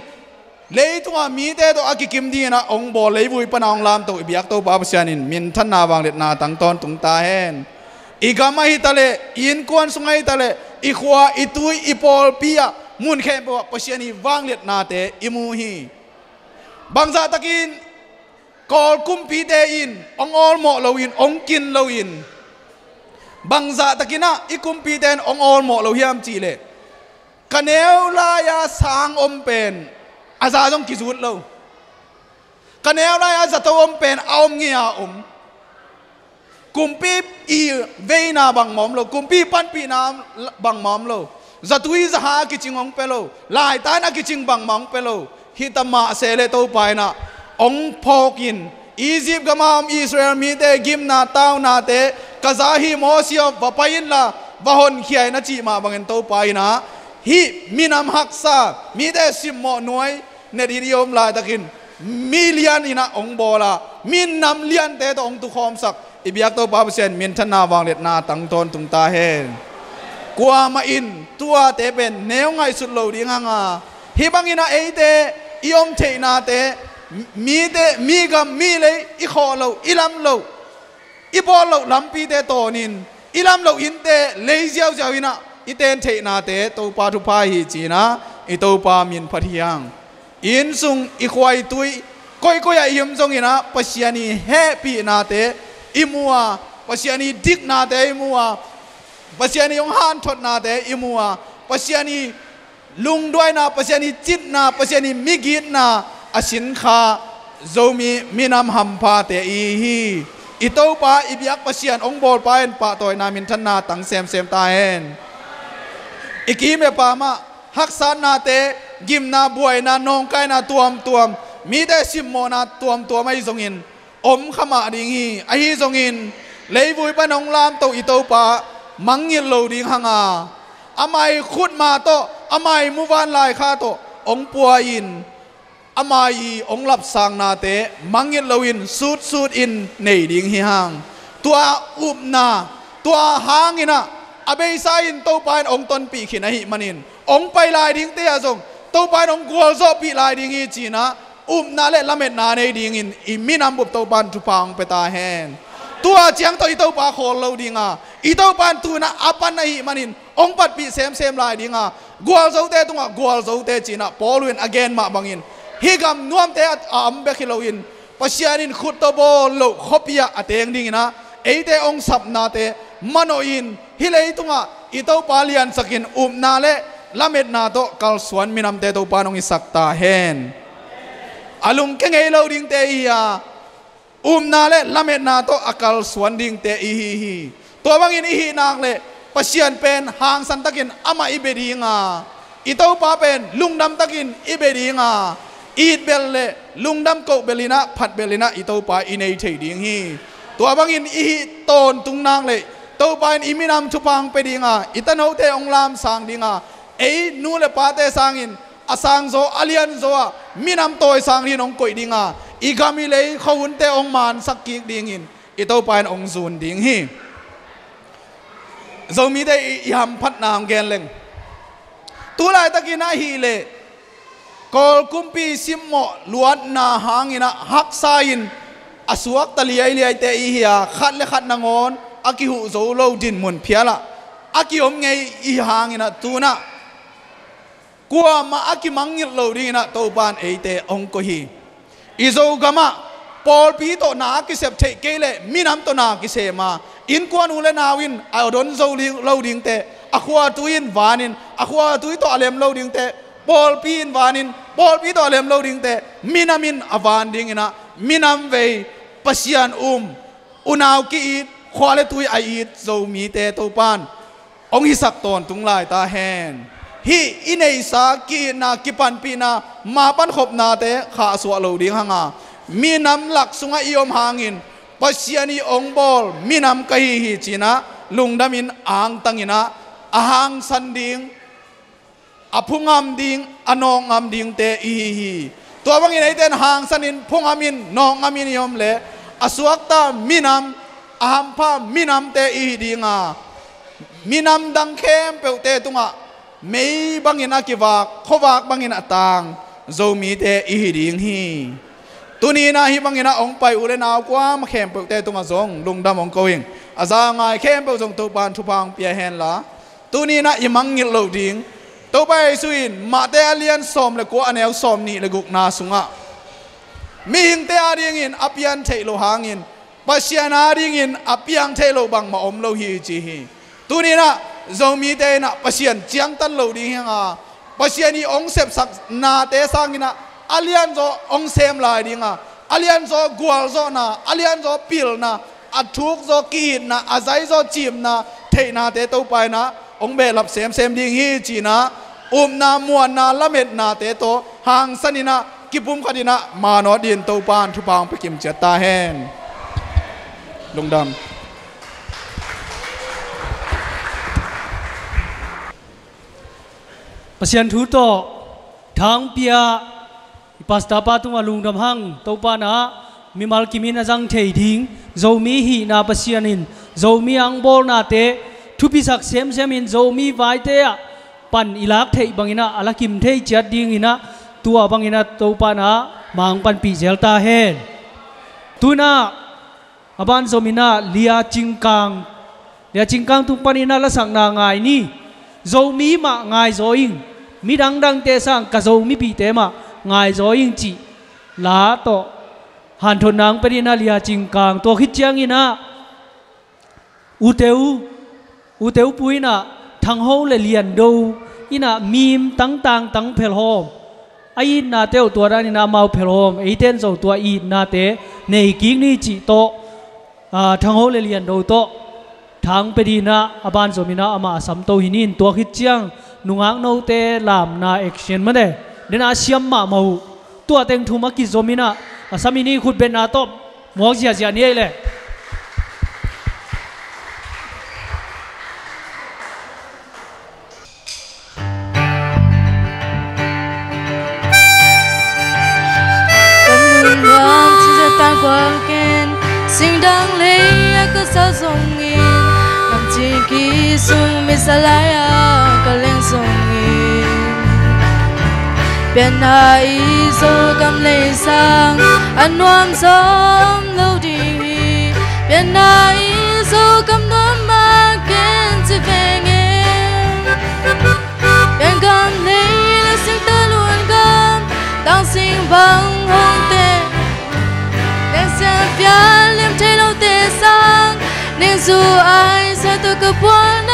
เลยตัวมีแต่ตัวอากิกิมดีนะองบอเลยบุยปนองลามตัวอิบยักโตปาเสียนินมินทันนาบางเล็ดนาตั้งตอนตุงตาเห็นอีกามาฮิตาเลอินกวนสุงไงตาเลอีขวาอีตุยอีปอลปียมุนแค่ปะเสียนีวางเล็ดนาเตอิมูฮีบางซาตะกินกอลกุมปีเตอินองอลหมอลวินองกินลวินบางซาตะกินะอีกุมปีเตนองอลหมอลวิมจีเลกันเอวลายาสางอมเป็นอาซาจงกิจุดเลวกันเอวลายาจะตัวอมเป็นเอาเงียกุมปีอีเวนาบังมอมโลกุมปีปันปีนาบังมอมโลจะตุยจะหากิจิงองเปโลลายตานักกิจิงบังมองเปโลฮิตมาเซเลโตไปนะองพอกินอียิปต์กมามอิสราเอลมีเตกิมนาตาวนาเตกาซาฮิโมเซียววะไปยินละวะฮอนเขียนจีมาบังเงินโตไปนะฮิมีนำฮักซามีเตสิมโมหน่วยเนดิยมลายตะกินมิเลียนอินะองบอลามินนำเลียนเตตองตุคอมสักอิบยักโตปาเปเซนมินทนาวางเล็ดนาตั้งตอนตุงตาเฮนกัวมาอินตัวเตเป็นแนวไงสุดโลดีงาฮิบังอินะเอเตยอมเทนาเตมีกับมีเลยอีขอเราอีลำเราอีบอลเราลำปีเตโตนินอีลำเราอินเตเลยเจ้าเจ้าอินะอีเตนเทนาเตโตปาทุพาหิจีนะอีโตปามินพัทยังอินซุงอีควายตุยก้อยอิมซงอินะปัสยานีเฮปีนาเตอิมัวปัสยานีดิกนาเตอิมัวปัสยานียงฮันทดนาเตอิมัวปัสยานีลุงด้วยนาปัสยานีจิตนาปัสยานีมิกิตนาอาสินคาโจมีนำหัมพาเตอีฮีอิโตปาอิบยักปัสยานองบอลปาเอ็นปะตอยนามินทันนาตังเซมตาเอ็นอีกีเมปามาฮักษานาเตกิมนาบวยนานองไกนาตัวมมีแต่สิมโมนาตัวไม่ทรงอินอมขมาดิงฮีไอฮีทรงอินเลยบุยปนองลามโตอิโตปามังยินโลดิงฮังอาอามายขุดมาโตอามายมุวานลายคาโตองปัวอินอามายีองหลับสังนาเตมังยินลวินสูดอินในดิ่งฮิฮังตัวอุบนาตัวหางอินะอเบยซาอินโตปานองตนปีขินหิมันินองไปลายดิ่งเตียจงโตปานองกัวโซปีลายดิ่งฮีจีนะอุบนาเลละเม็ดนาในดิ่งอินอิมินัมบุบโตปานทุพังเปตาแฮน ตัวเจียงตัวอีเต้าป่าโคลเราดิงอ่ะอีเต้าป่านตัวน่ะอปันนาหิมันินองปัดปีเซมลายดิงอ่ะกัวเจ้าเตตุงอ่ะกัวเจ้าเตจีน่ะปอลุน again มาบังอินฮิกำนวมเตะเบคิโลอินปัชญานินขุดตบอลโลขบยาอเตงดิงนะเอเตองสับนาเตมโนอินฮิเลตุงอ่ะอีเต้าป่าเลียนสักินนาเลละเม็ดนาโตกัลสวนมินำเตตุปานองอิสักตาเฮนอาลุงเกงเอโลดิงเตอียนาเลละเม็ดนาโตอกัลสวนดิงเตอีฮีตัวบางอินอีฮีนางเลปัชญานเป็นหางสันตะกินอามาอิเบดีงาอีเต้าป่าเป็นลุงดำตะกินอิเบดีงาอีดเบลเลลุงดำโกเบลินะผัดเบลินะอีเต้าป่าอินเอเทดิงฮีตัวบางอินอีฮีโตนตุงนางเลเต้าป่าอิมินามชุพังไปดิงาอิตาโนเตองลามสังดิงานูเลปาเตสังอินอาสังโซอาเลียนโซมินามโตยสังดินองกอยดิงาอีกามิเลเขาหุ่นเตองมานสักกิกดิงอินอีเต้าป่าองซูนดิงฮีเรามีได้ยามพัดนามแกนเล็งตัวลายตะกินฮีเลกอลกุมปีซิมโมลวดนาหางินะฮักไซน์อสวกตะเลียเลียเตอีเฮียขัดเลขัดนางอนอากิหุโซโลดินมุนเพียละอากิอมไงอีหางินะตัวน่ะกัวมาอากิมังงิโลดีนะตัวบานเอเตองก็ฮีอิโซกามะปอลปีโตนากิเซปเทเกเลมินามโตนากิเซมาอินกวนอุเลนาวินไอโดนโซลิงโลดิงเตอขวาตุยนวานินอขวาตุยโตอเลมโลดิงเตปอลปีนวานินปอลปีโตอเลมโลดิงเตมินามินอวานดิงนะมินามเวปัสยานอุนาวกีอิดขวาเลตุยไออิดโซมีเตโตปานองฮิสักตอนตุงลายตาแฮนฮีอินเอสากีนากิปันปีนามาปันขบนาเตขาสวะโลดิงฮังามีน้ำหลักสุงอิยมหางินปัสยานีองบอลมีน้ำกะฮีจีนะลุงดามินอ่างตังอินะอาหางสันดิงอพุงามดิงอนองามดิงเตอีฮีตัวบางอินไอเตนหางสันินพุงามินนองอามินยมเลอสวักตามีน้ำอาหามพามีน้ำเตอีดิงามีน้ำดังเข้มเปลเตตุงะไม่บางอินอากิวากขวากบางอินอตางโซมีเตอีดิงฮีตัวนี้นะฮิบังอินะองไปอุเลนาวกว่ามาเข้มเปลเตตุงะซงลุงดำองโกอิงอาซางไงเข้มเปลซงตัวปานทุพังเปียเฮนละตัวนี้นะอิมังงิโลดิงตัวไปสุอินมาเตอเลียนสอมเลกัวอันเอลสอมนี่เลกุกนาสุงะมีหิงเตอาดิงินอภิยันเทโลหางินปัสยานาดิงินอภิยังเทโลบังมาอมโลฮีจีฮีตัวนี้นะโซมีเตนะปัสยันเจียงตันโลดิงะปัสยานีองเซปสักนาเตสังกินะอาเลียนโซองเซมลายดิงะอาเลียนโซกัวโซนะอาเลียนโซปิลนะอัทุกโซกีนนะอาไซโซจิมนะเทนาเตตัวไปนะองเบลับเซมดิงฮีจีนะนามวนนาละเม็ดนาเตโตหางสนินะกิบุมคดินะมานอดินตัวปานทุบางไปกิมเจตาแฮนลุงดำปัสยันทุโตทางเปียปัสตาปาตุงลุงดำหังตัวปานะมีมัลกิมินาจังเทดิงโจมีฮีนาปัสยันินโจมีอังบอลนาเตทุพิสักเซมอินโจมีไวเตะปันอิลักเทบังอินะอลักิมเทจัดดิงอินะตัวบังอินะตัวปานะมังปันปีเจลตาเฮนตัวน่ะอบันโซมินะเลียจิงกังตุปันอินะละสังนางไงนี่โจมีมาไงโจอิงมีดังเตสังกะโจมีปีเตมาไงโจอิงจีลาโตหันทนนางเป็นอินะเลียจิงกังตัวคิดเจียงอินะอุเตวปุยนะทางห้องเลยเรียนดูอินะมีมตั้งเพลโฮมไอ้นาเตวตัวนั้นนาเมาเพลโฮมไอ้เต้นส่งตัวอีนาเตในกิ๊กนี่จีโตทางห้องเลยเรียนดูโตทางไปดีนะอาบานสมินะอามาสัมโตหินินตัวคิดเจียงนุงักโนเตลามนาเอ็กเชนมาเดเดนาเชียมมาเมาตัวเต็งทุมากิสมินะสามีนี่คุณเป็นนาโตหมวกเสียนี่เลยสิ่งดังเลยก็สะสมอินน้ำจีกีสุงมิสลายก็เลี้ยงส่งอินเป็นหายโซกำเลยสังอันวมสมโลดีเ biển này dù cầm đôi mà kiến chỉ về nghe biển cầm này là sinh ta luôn cầm đang sinh bằng hồng tê nên xem phía liêm thấy lâu tê sang nên dù ai sẽ tôi cứ buồn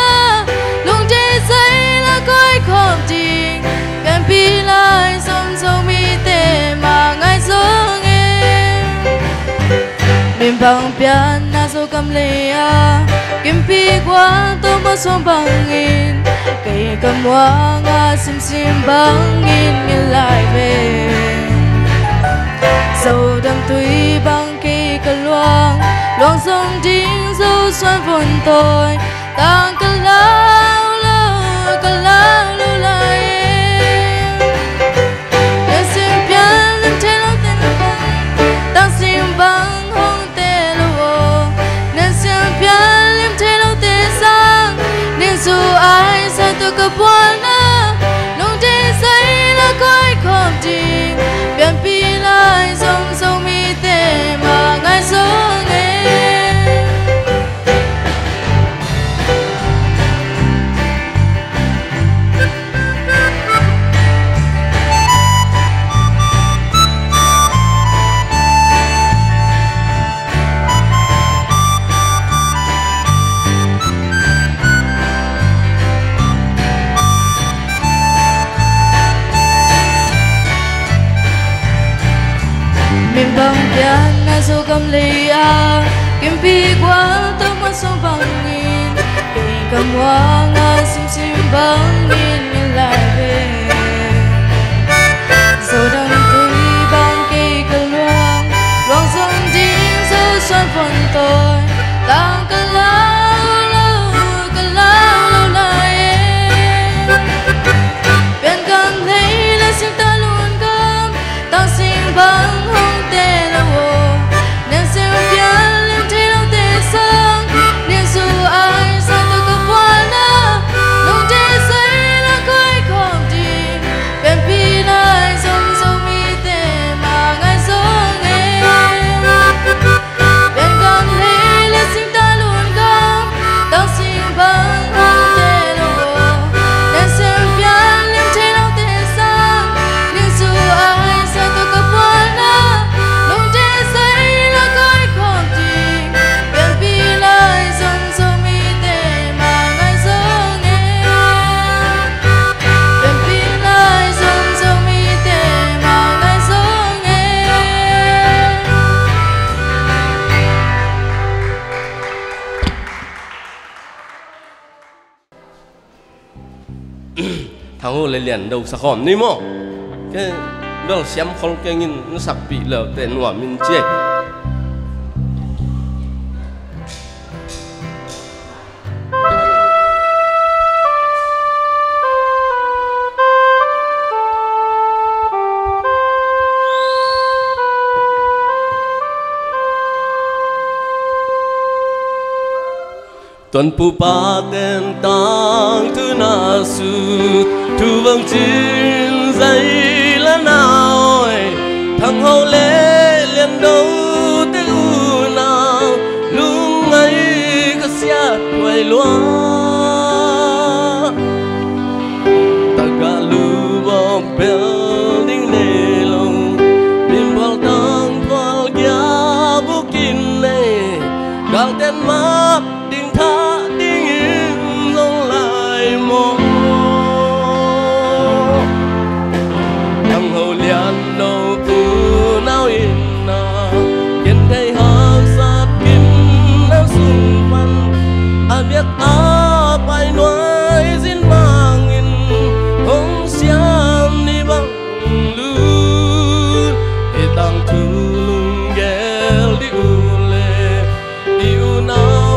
luôn thế giới là coi không tình biển pi lại sông sông mi tê mà ngay xuống em miền bằng biển na dù cầm lê kim pi qua tôi mất xuống bằng nghìn cây cầm hoa ngã sim bằng nghìn lại về dầu đâm tuy bằng cây cờ loang loang sông chính dấu xoan vốn tôi tăng cờ lao lưu lại em để xem biển lên trên lâu tên bằng tăng sim bằng hồng tê lâu nên xem biển lên trên lâu tê sang nên dù ai sao tôi cứ buồn nông thế giới là coi không tình biển pi lại sông sông mi tê mà ngay xuống em miền bằng biển na dù cầm lê kim pi qua tôi mất xuống bằng nghìn cây cầm hoa ngã sim bằng nghìn lại về dầu đâm tuy bằng cây cờ loang loang sông chính dấu xoan vốn tôi tăng cờ lao lưu lại em biển cầm thấy là sinh ta luôn cầm tăng sinh bằng hồng tê lâu nên xem biển lên thấy lâu tê sang nên dù ai sao tôi cứ buồn nông thế giới là coi không tình biển pi lại sông sông mi tê mà ngay xuống em biển cầm thấy là sinh ta luôn cầm tăng sinh bằng hồng tê lâu nên xem biển lên thấy lâu tê sang nên dù ai sao tôi cứ buồn nông thế giới là coi không tình biển pi lại sông sông mi tê mà ngay xuống em biển pi lại sông sông mi tê mà ngay xuống em thằng hồ lại liền đầu sạc hòm đi mò cái đó xem không cái nhìn nó sạc bị lở tên hòa mình chết tuần pu pa tên tang thu na su thu vang chín dây lá nào thằng hậu lê liền đâu tới u nào lúc ấy có xe quay loa ta gà lu bom bèo đinh nề lòng bim bal tang bal gia bu kin nề gal tên map đinh tha đinh in dòng lại mò thằng hậu liền đâu tu nào in na kiến thấy hao sát kim nào sung văn biết phải nói xin bằng in không xiêm đi bằng lư để tăng thu lung ghé đi u lệ đi u na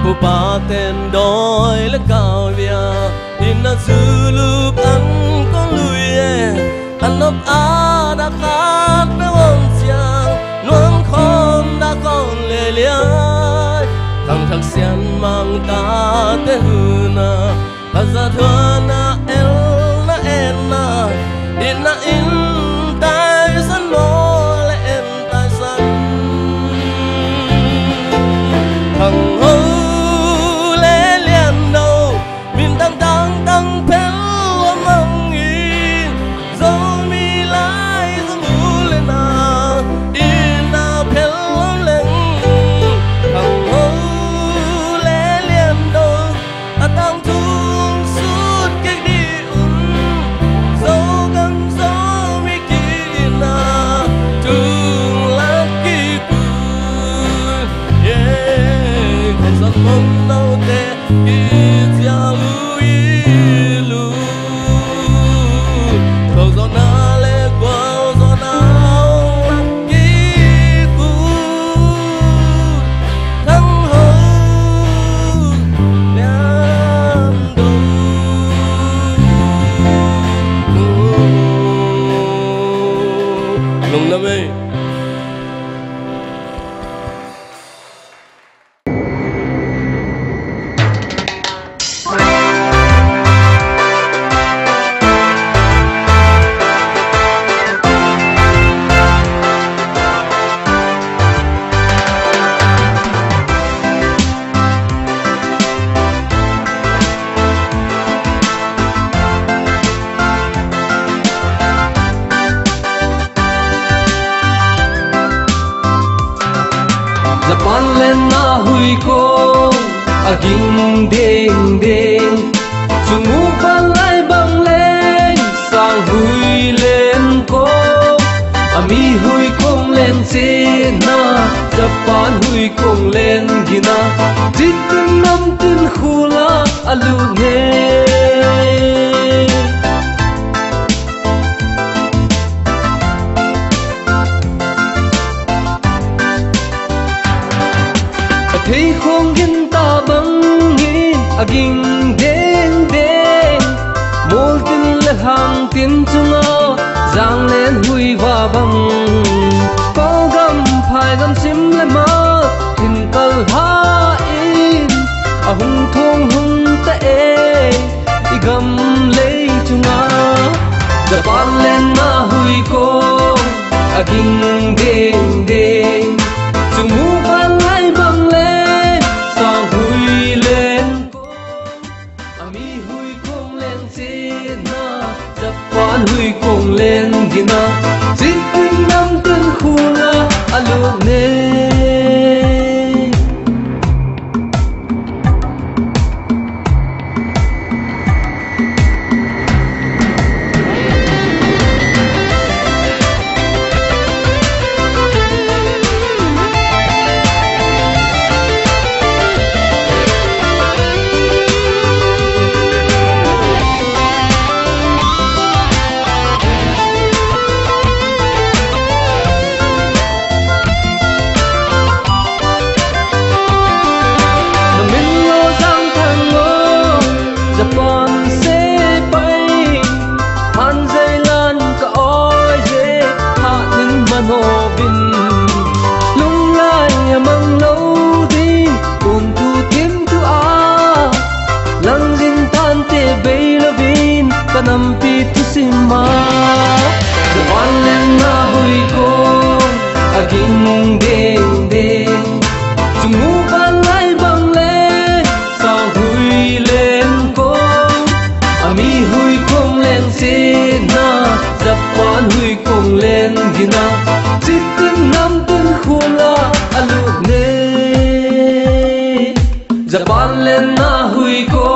pu pa ten đôi le cao via in na zulu ăn con lui ăn nộp a đã khát với ông giang nuông khom đã con lệ lia thằng thằng xiên mang ta te huna ta ra thua na en na in tai san mo le en tai san thằng hô lệ liền đầu min tăng tăng tăng pel mong in dấu mi lai dấu mù lên na in na pel lên thằng hô lệ liền đầu à tăng thung suốt cái đi dấu gam dấu mi kia na tung lá kỳ bùn yeah không sao mong đâu te kia giàu ilu không gió na lệ qua gió na kỳ bùn thăng hậu nhang đầu nung nam ơi Japan lên na hui ko aging ding ding chungu ban lai bang lên sang hui lên ko ami hui kong lên che na Japan hui kong lên gina jitin nam tin khula alu ne thấy không yên ta băng hin aging đen đen môi tin là hàng tin chung ao giang lên hui và băng có gam phải gam sim lên mơ tin tơ ha in à hung thong hung tệ đi gam lấy chung ao Japan lên na hui ko aging đen đen chung mu ban lai băng lên sao hui lên ami hui kong lên trên na Japan hui kong lên gina jitin nam tin khula alu ne nampi tu sima Japan lên na hui ko aging ding ding chungu ban lai bang lên sao hui lên ko ami hui kong lên se na Japan hui kong lên gina jitin nam tin khula alu ne Japan lên na hui ko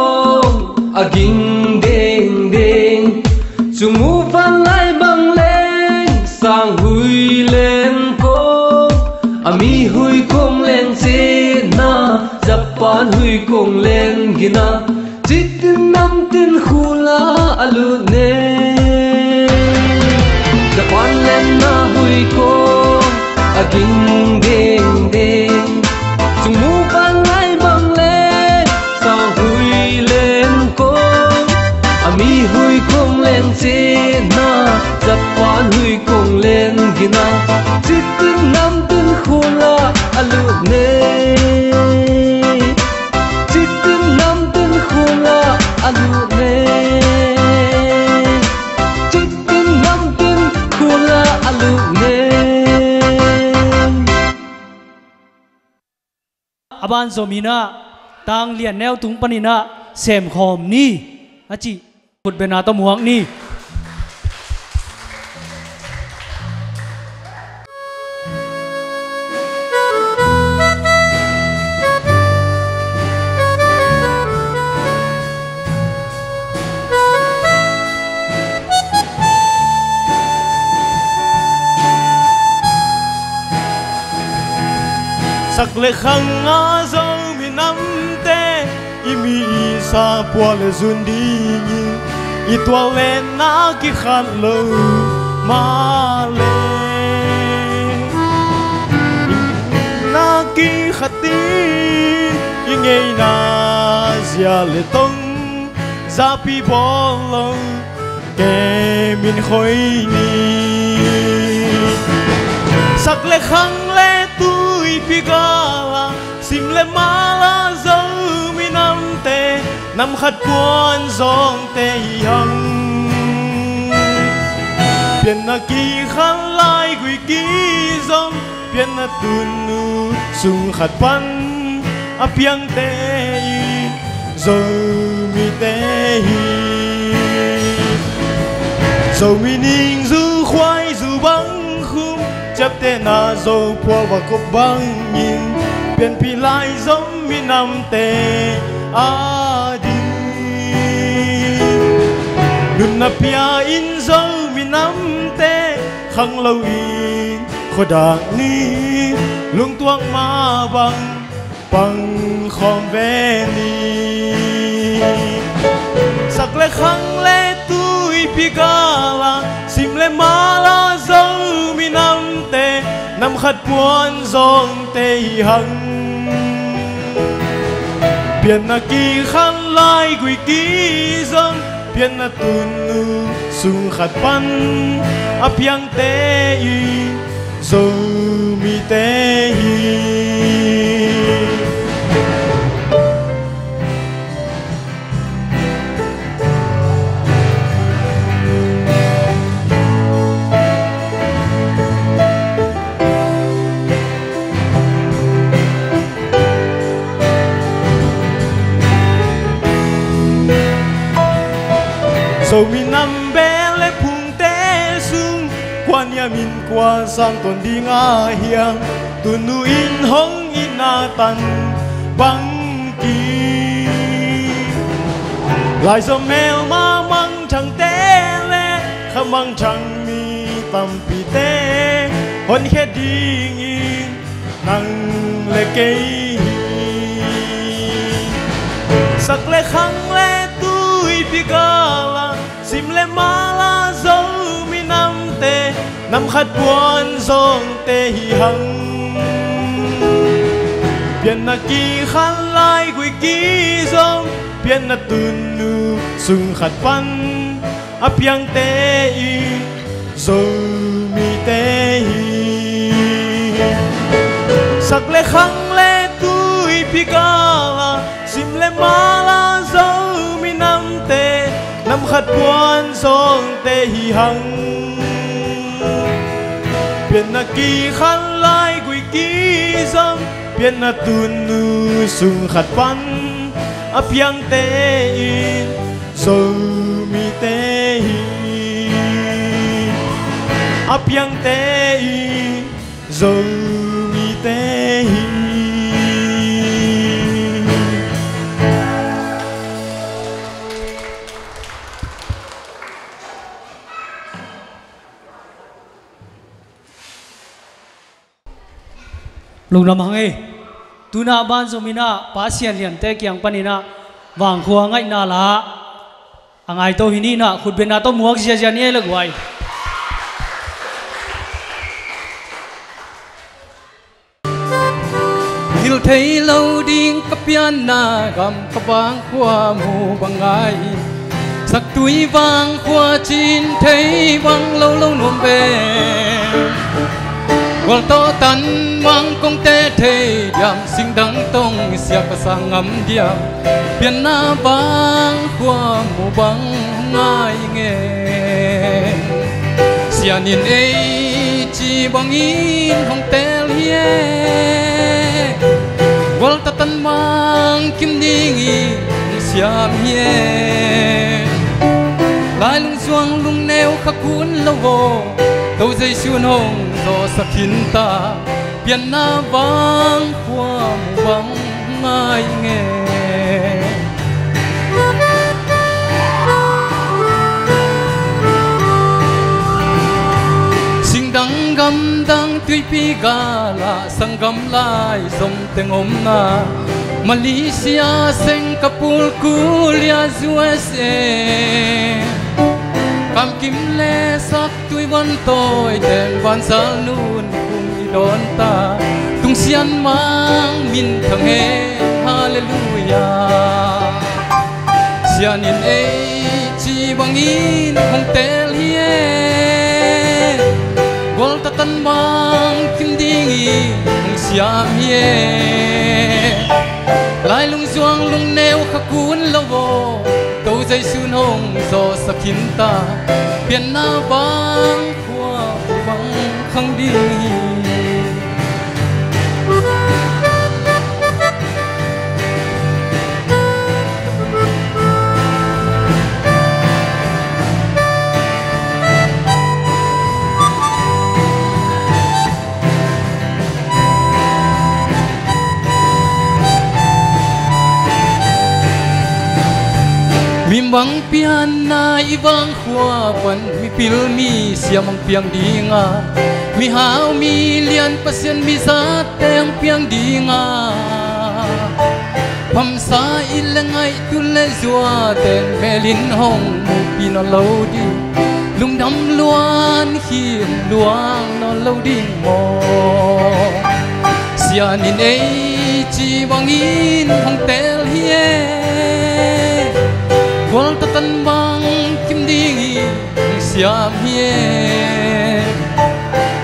aging ding ding chungu van lai bang lên sang hui lên ko ami hui kong lên se na Japan hui kong lên gina jitin nam tin khula alu ne Japan lên na hui ko aging ding ding chungu van lai bang lên gina chitin nam tin khula alu ne chitin nam tin khula alu ne chitin nam tin khula alu ne aban zomina tang lian neo tung panina sem khom ni achi khut bena to muang ni sắc lệ khăng ngã dâu mi nắm tê imi sa pua lệ zun đi nhi i tua lệ na ki khan lâu ma lệ na ki khati i ngei na zia lệ tông za pi bol lâu ke min khoi ni sắc lệ khăng lệ tui pigala sim le mala dâu mi nam te nam khát buồn dòng te hằng biển na ki khăn lai gửi ki dòng biển na tun nu sung khát pan a piang te dâu mi te dâu mi ning du khoai du băng khum chấp te na dâu pua và cốc băng nhìn biển pi lai giống mi nam te a đi đun na pia in dâu mi nam te khăng lâu in khó đa ni lung tuang ma bằng khom ve ni sắc lệ khăng lệ tui pi gala sim lệ mala dâu mi nam te nam khát buồn dòng te hằng biển na ki khăn lai gửi ki dòng biển na tun nu sung khát pan a piang te dâu mi te dâu mi nam bé lệ phung té sung quan nhà min qua sang tuần đi ngã hiang tuần nu in hong in na tan băng kỳ lại dòng mèo ma măng chẳng té lệ khăm măng chẳng mi tâm pi té hôn khét đi in năng lệ cây sắc lệ khăng lệ tui pi gala sim le mala dâu mi nam te nam khát buồn dòng te hằng biển na ki khăn lai gửi ki dòng biển na tun nu sung khát pan a piang te dâu mi te sắc lệ khăng lệ tui pi gala sim le mala dâu mi nam te nam khát buồn dòng te hằng biển na ki khăn lai gửi ki dòng biển na tun nu sung khát pan a piang te dâu mi te a piang te dâu mi te lung nam hang e tuna ban zomina pasian lian te kyang panina wang khuwa ngai na la angai to hini na khut bena to muak zia zia ni lagwai hil thei lâu ding kapian na gam kabang khua mu bangai sak tui wang khua chin thei wang lâu lâu nuam be Wal to tan mang kong te thei diam sing dang tong sia ka sang ngam diam pian na bang kwa mu bang ngai nge sia nin ei chi bang in hong tel hie wal ta tan mang kim ding i siam hie lai lung suang lung neo khắc cuốn lâu vô đâu dây xuân hồng gió sắc khiến ta biển na vang qua mù vắng ngai nghe sinh đắng găm đắng tươi pi gà la sang găm lai dòng tiếng ôm na Malaysia Singapore Kulia USA Cam kim lê sắc tuổi văn tôi đèn văn sa nun cùng đi đón ta tung xiên mang min thằng hê hallelujah xiên in ấy chỉ bằng in không tel hie gol ta tan mang kim ding i xiam hie lai lung zuang lung neo khắc cuốn lâu vô đâu dây xuân hồng gió sắc khiến ta biển na vang qua vắng không đi mi mang pian na ibang khua pan mi pil mi siamang piang dinga mi hao mi lian pasien mi sa teng piang dinga pam sa ilangai tu le zua ten melin hong mu pin lo di lung dam luan hiền luang no lo ding mo sia nin ei chi bang in hong tel hie Wal ta tan bang kim ding i siam hie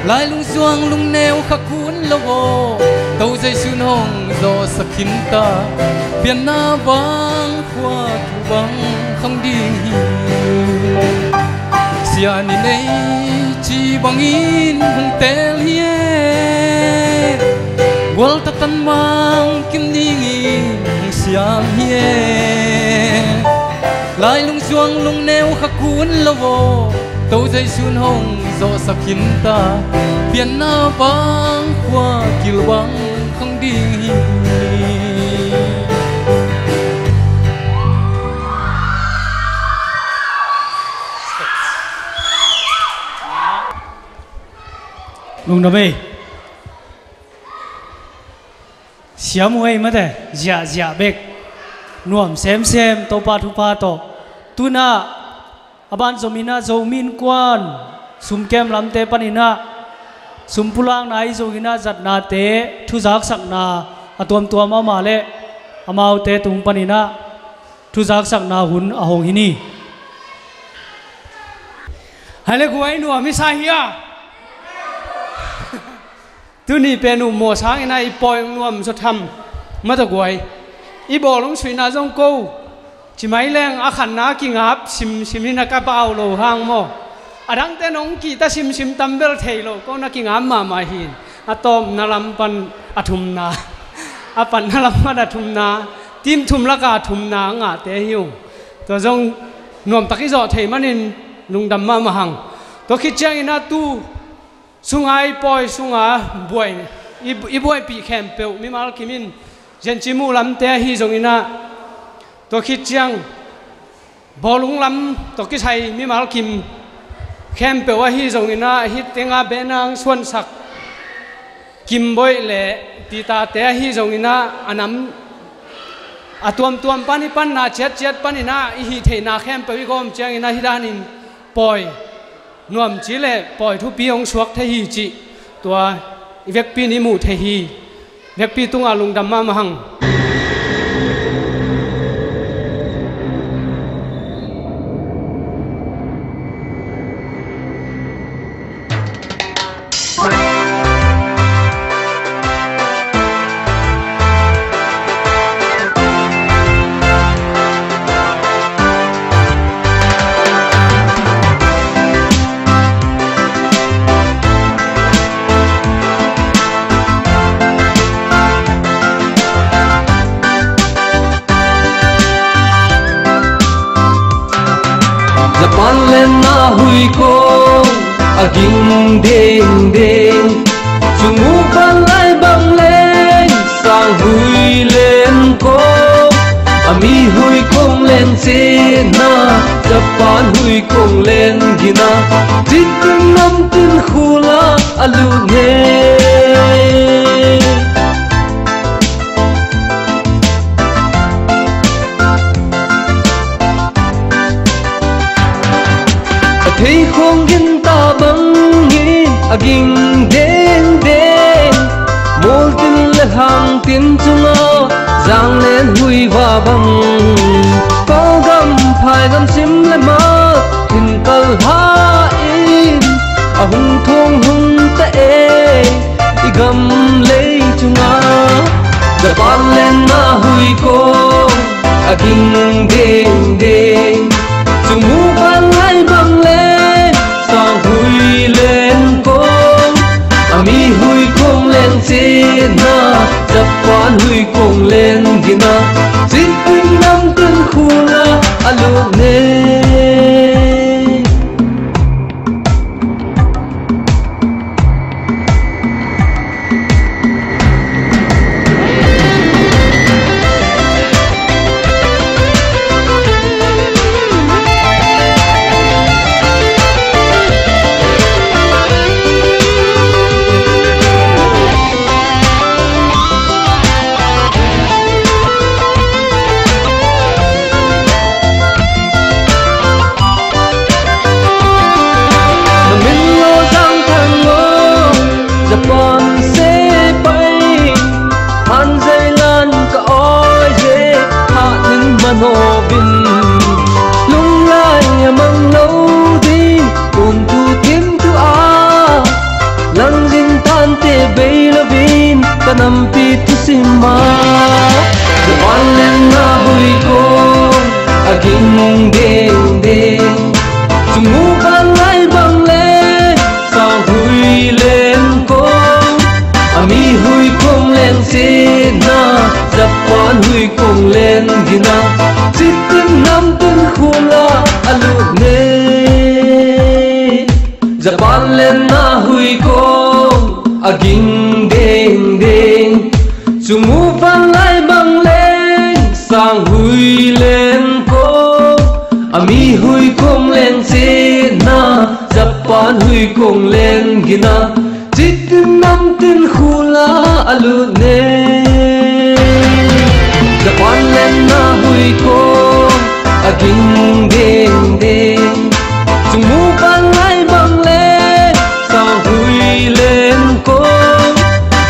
lai lung zuang lung neo khắc cuốn lâu vô đâu dây xuân hồng gió sắc khiến ta biển na vang qua thu băng không đi sia nin ấy chỉ bằng in hong tel hie Wal ta tan bang kim ding i siam hie lai lung zuang lung neo khắc cuốn lâu vô đâu dây xuân hồng gió sắc khiến ta biển na vang qua kiều băng không đi lung đó mày xiêm muay mà thế dạ dạ bek nuam xem to pa thu pa to tuna aban zomina zomin kwan sum kem lamte panina sum pulang nai zogina zatna te thu jak sakna atom tuam ama le amau te tung panina thu jak sakna hun ahong hini hale guai nuam mi sa hiya tuni penu mo sang ina I poing nuam so tham mata guai I bỏ lông suy na dòng câu chỉ mấy leng à khăn na kinh áp sim sim ni na ka bao lo hang mo à đăng tên ông kỳ ta sim sim tam bel thầy lo con na kinh áp mà hin à tom na lam pan athum na à pan na lam pan athum na tim thum la ka thum na ngã te hiu to dòng nuam taki zo thầy manin lung dam ma hang to khi chang ina tu sungai poi sunga buai I buai pi khem pe mi mal kimin dân chỉ mu lắm té hi giống ina tôi khi chiang bò lúng lắm tôi cái thầy mi mal kim khem pe wa hi giống ina hi tenga benang xuân sắc kim boy lệ tita té hi giống ina anam tuam pani pan na chet pani na hi the na khem pe gom chiang ina hi danin poi nuam chỉ lệ poi thu pi ong suak the hi chi tua việc pi ni mu the hi việc pi tung alung đam ma hang hui ko aging ding ding chung mu ban lai bang lên sang hui lên ko ami hui kong lên che na japan hui kong lên gina tin nam tin khula alu ne thấy không gin ta băng hin aging đen đen mol tin le hang tin chunga giang lên hui va băng có gam phai gam sim le ma tin kal ha in a hung thong hung te i gam le chunga da ban lên na hui ko aging đen đen chung mu ban lai băng lên sang hui lên ko ami hui kong lên che na japan hui kong lên gina zin tin nam tin khula alu ne kanam pi tu sima the one na hui ko aging ding ding chumu ban lai bang le sa hui lên ko ami hui kong lên se na japan hui kong lên gina chitin nam tin khula alu ne japan lên na hui ko aging ding ding chung mu van lai bang lên sang hui lên ko ami hui kong lên che na japan hui kong lên gina chitin nam tin khula alu ne japan lên na hui ko aging ding ding chung mu van lai bang lên sang hui lên ko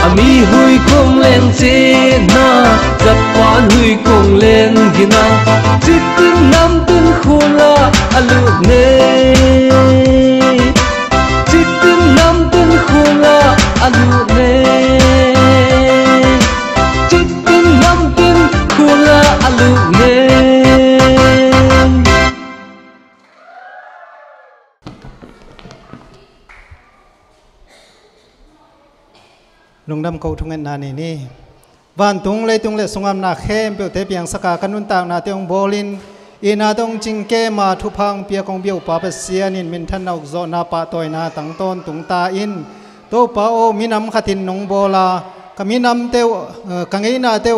ami hui kong lên che na japan hui kong lên gina chitin nam tin khula alu ne chitin nam tin khula alu ne chitin nam tin khula alu ne lung đam câu thung na ni ni van tung le sungam na khem pe te piang saka kanun ta na te ong bolin ina dong jing ke ma thu phang pia kong biu pa pa sian in min than nok zo na pa toy na tang ton tung ta in to pa o minam khatin nong bola kaminam te kangai na te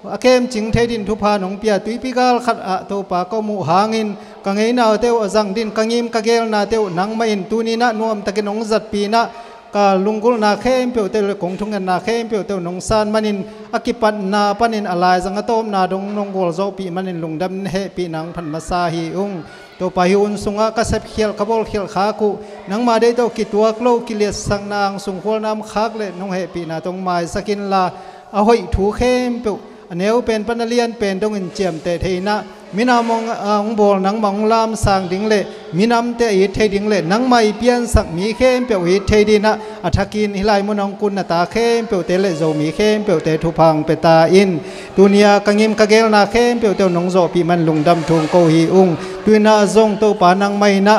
akem jing the din thu pha nong pia tui pi gal khat a to pa ko mu hangin kangai na te azang din kangim ka gel na te nang ma in tu ni na nuam takin nong zat pi na ka lungkul na khem pe te kong thung na khem pe te nong san manin akipat na panin alai zang atom na dong nong gol zo pi manin lungdam he pi nang phan masa hi ung to pa hi un sunga ka sep khial kabol khial kha ku nang ma de to kitwa klo kiles sang nang sung khol nam khak le nong he pi na tong mai sakin la a hoi thu khem pe aneu pen panalian pen dong in chiam te theina minamong ang bol nang mong lam sang ding le minam te i the ding le nang mai pian sak mi khem pe i the dina athakin hilai monong kun na ta khem pe te le zo mi khem pe te thu phang pe ta in dunia kangim kagel na khem pe te nong zo pi man lungdam thung ko hi ung tuina zong to pa nang mai na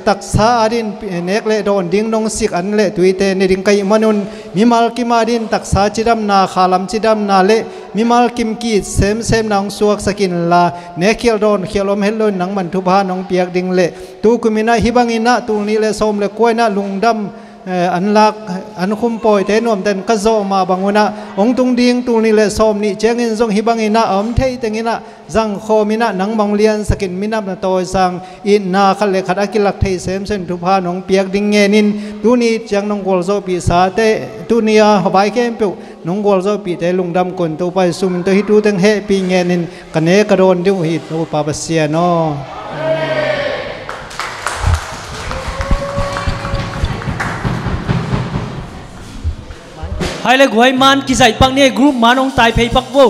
ตักษาดินเนกเลโดนดิ้งนงสิกอันเลตุยเตนดิ้งไกมนุนมิมัลกิมาดินตักษาจิดำนาขาลำจิดำนาเลมิมัลกิมกีเซมนางสวกสกินลาเนเคียลโดนเคียลมเฮลโลนนังมันทุพานองเปียกดิ้งเลตูกุมินาฮิบังอินะตูนี้เลสมเลกวยนะลุงดำอันลักอันคุมปอยเตนวมเตนกะโซมาบังวนะองตุงดิงตุงนี่เลสอมนี่เจงินซงฮิบังอินะอมเทยเตงินะจังโคมินะนังมองเลียนสกินมินับนะโตสังอินนาคัลเลขัดอากิลักเทเซมเซนทุพานองเปียกดิงเงนินตุนี่จังนองกอลโซปีสาเตตุนียฮบายเข้มเปียนองกอลโซปีเตลุงดำคนตัวไปซุมตัวฮิตูเตงเฮปีเงนินกันเนกระโดนดิวฮิตโอปาปเซียโนhai le guai man ki zai pang ne group manong tai phei pak wo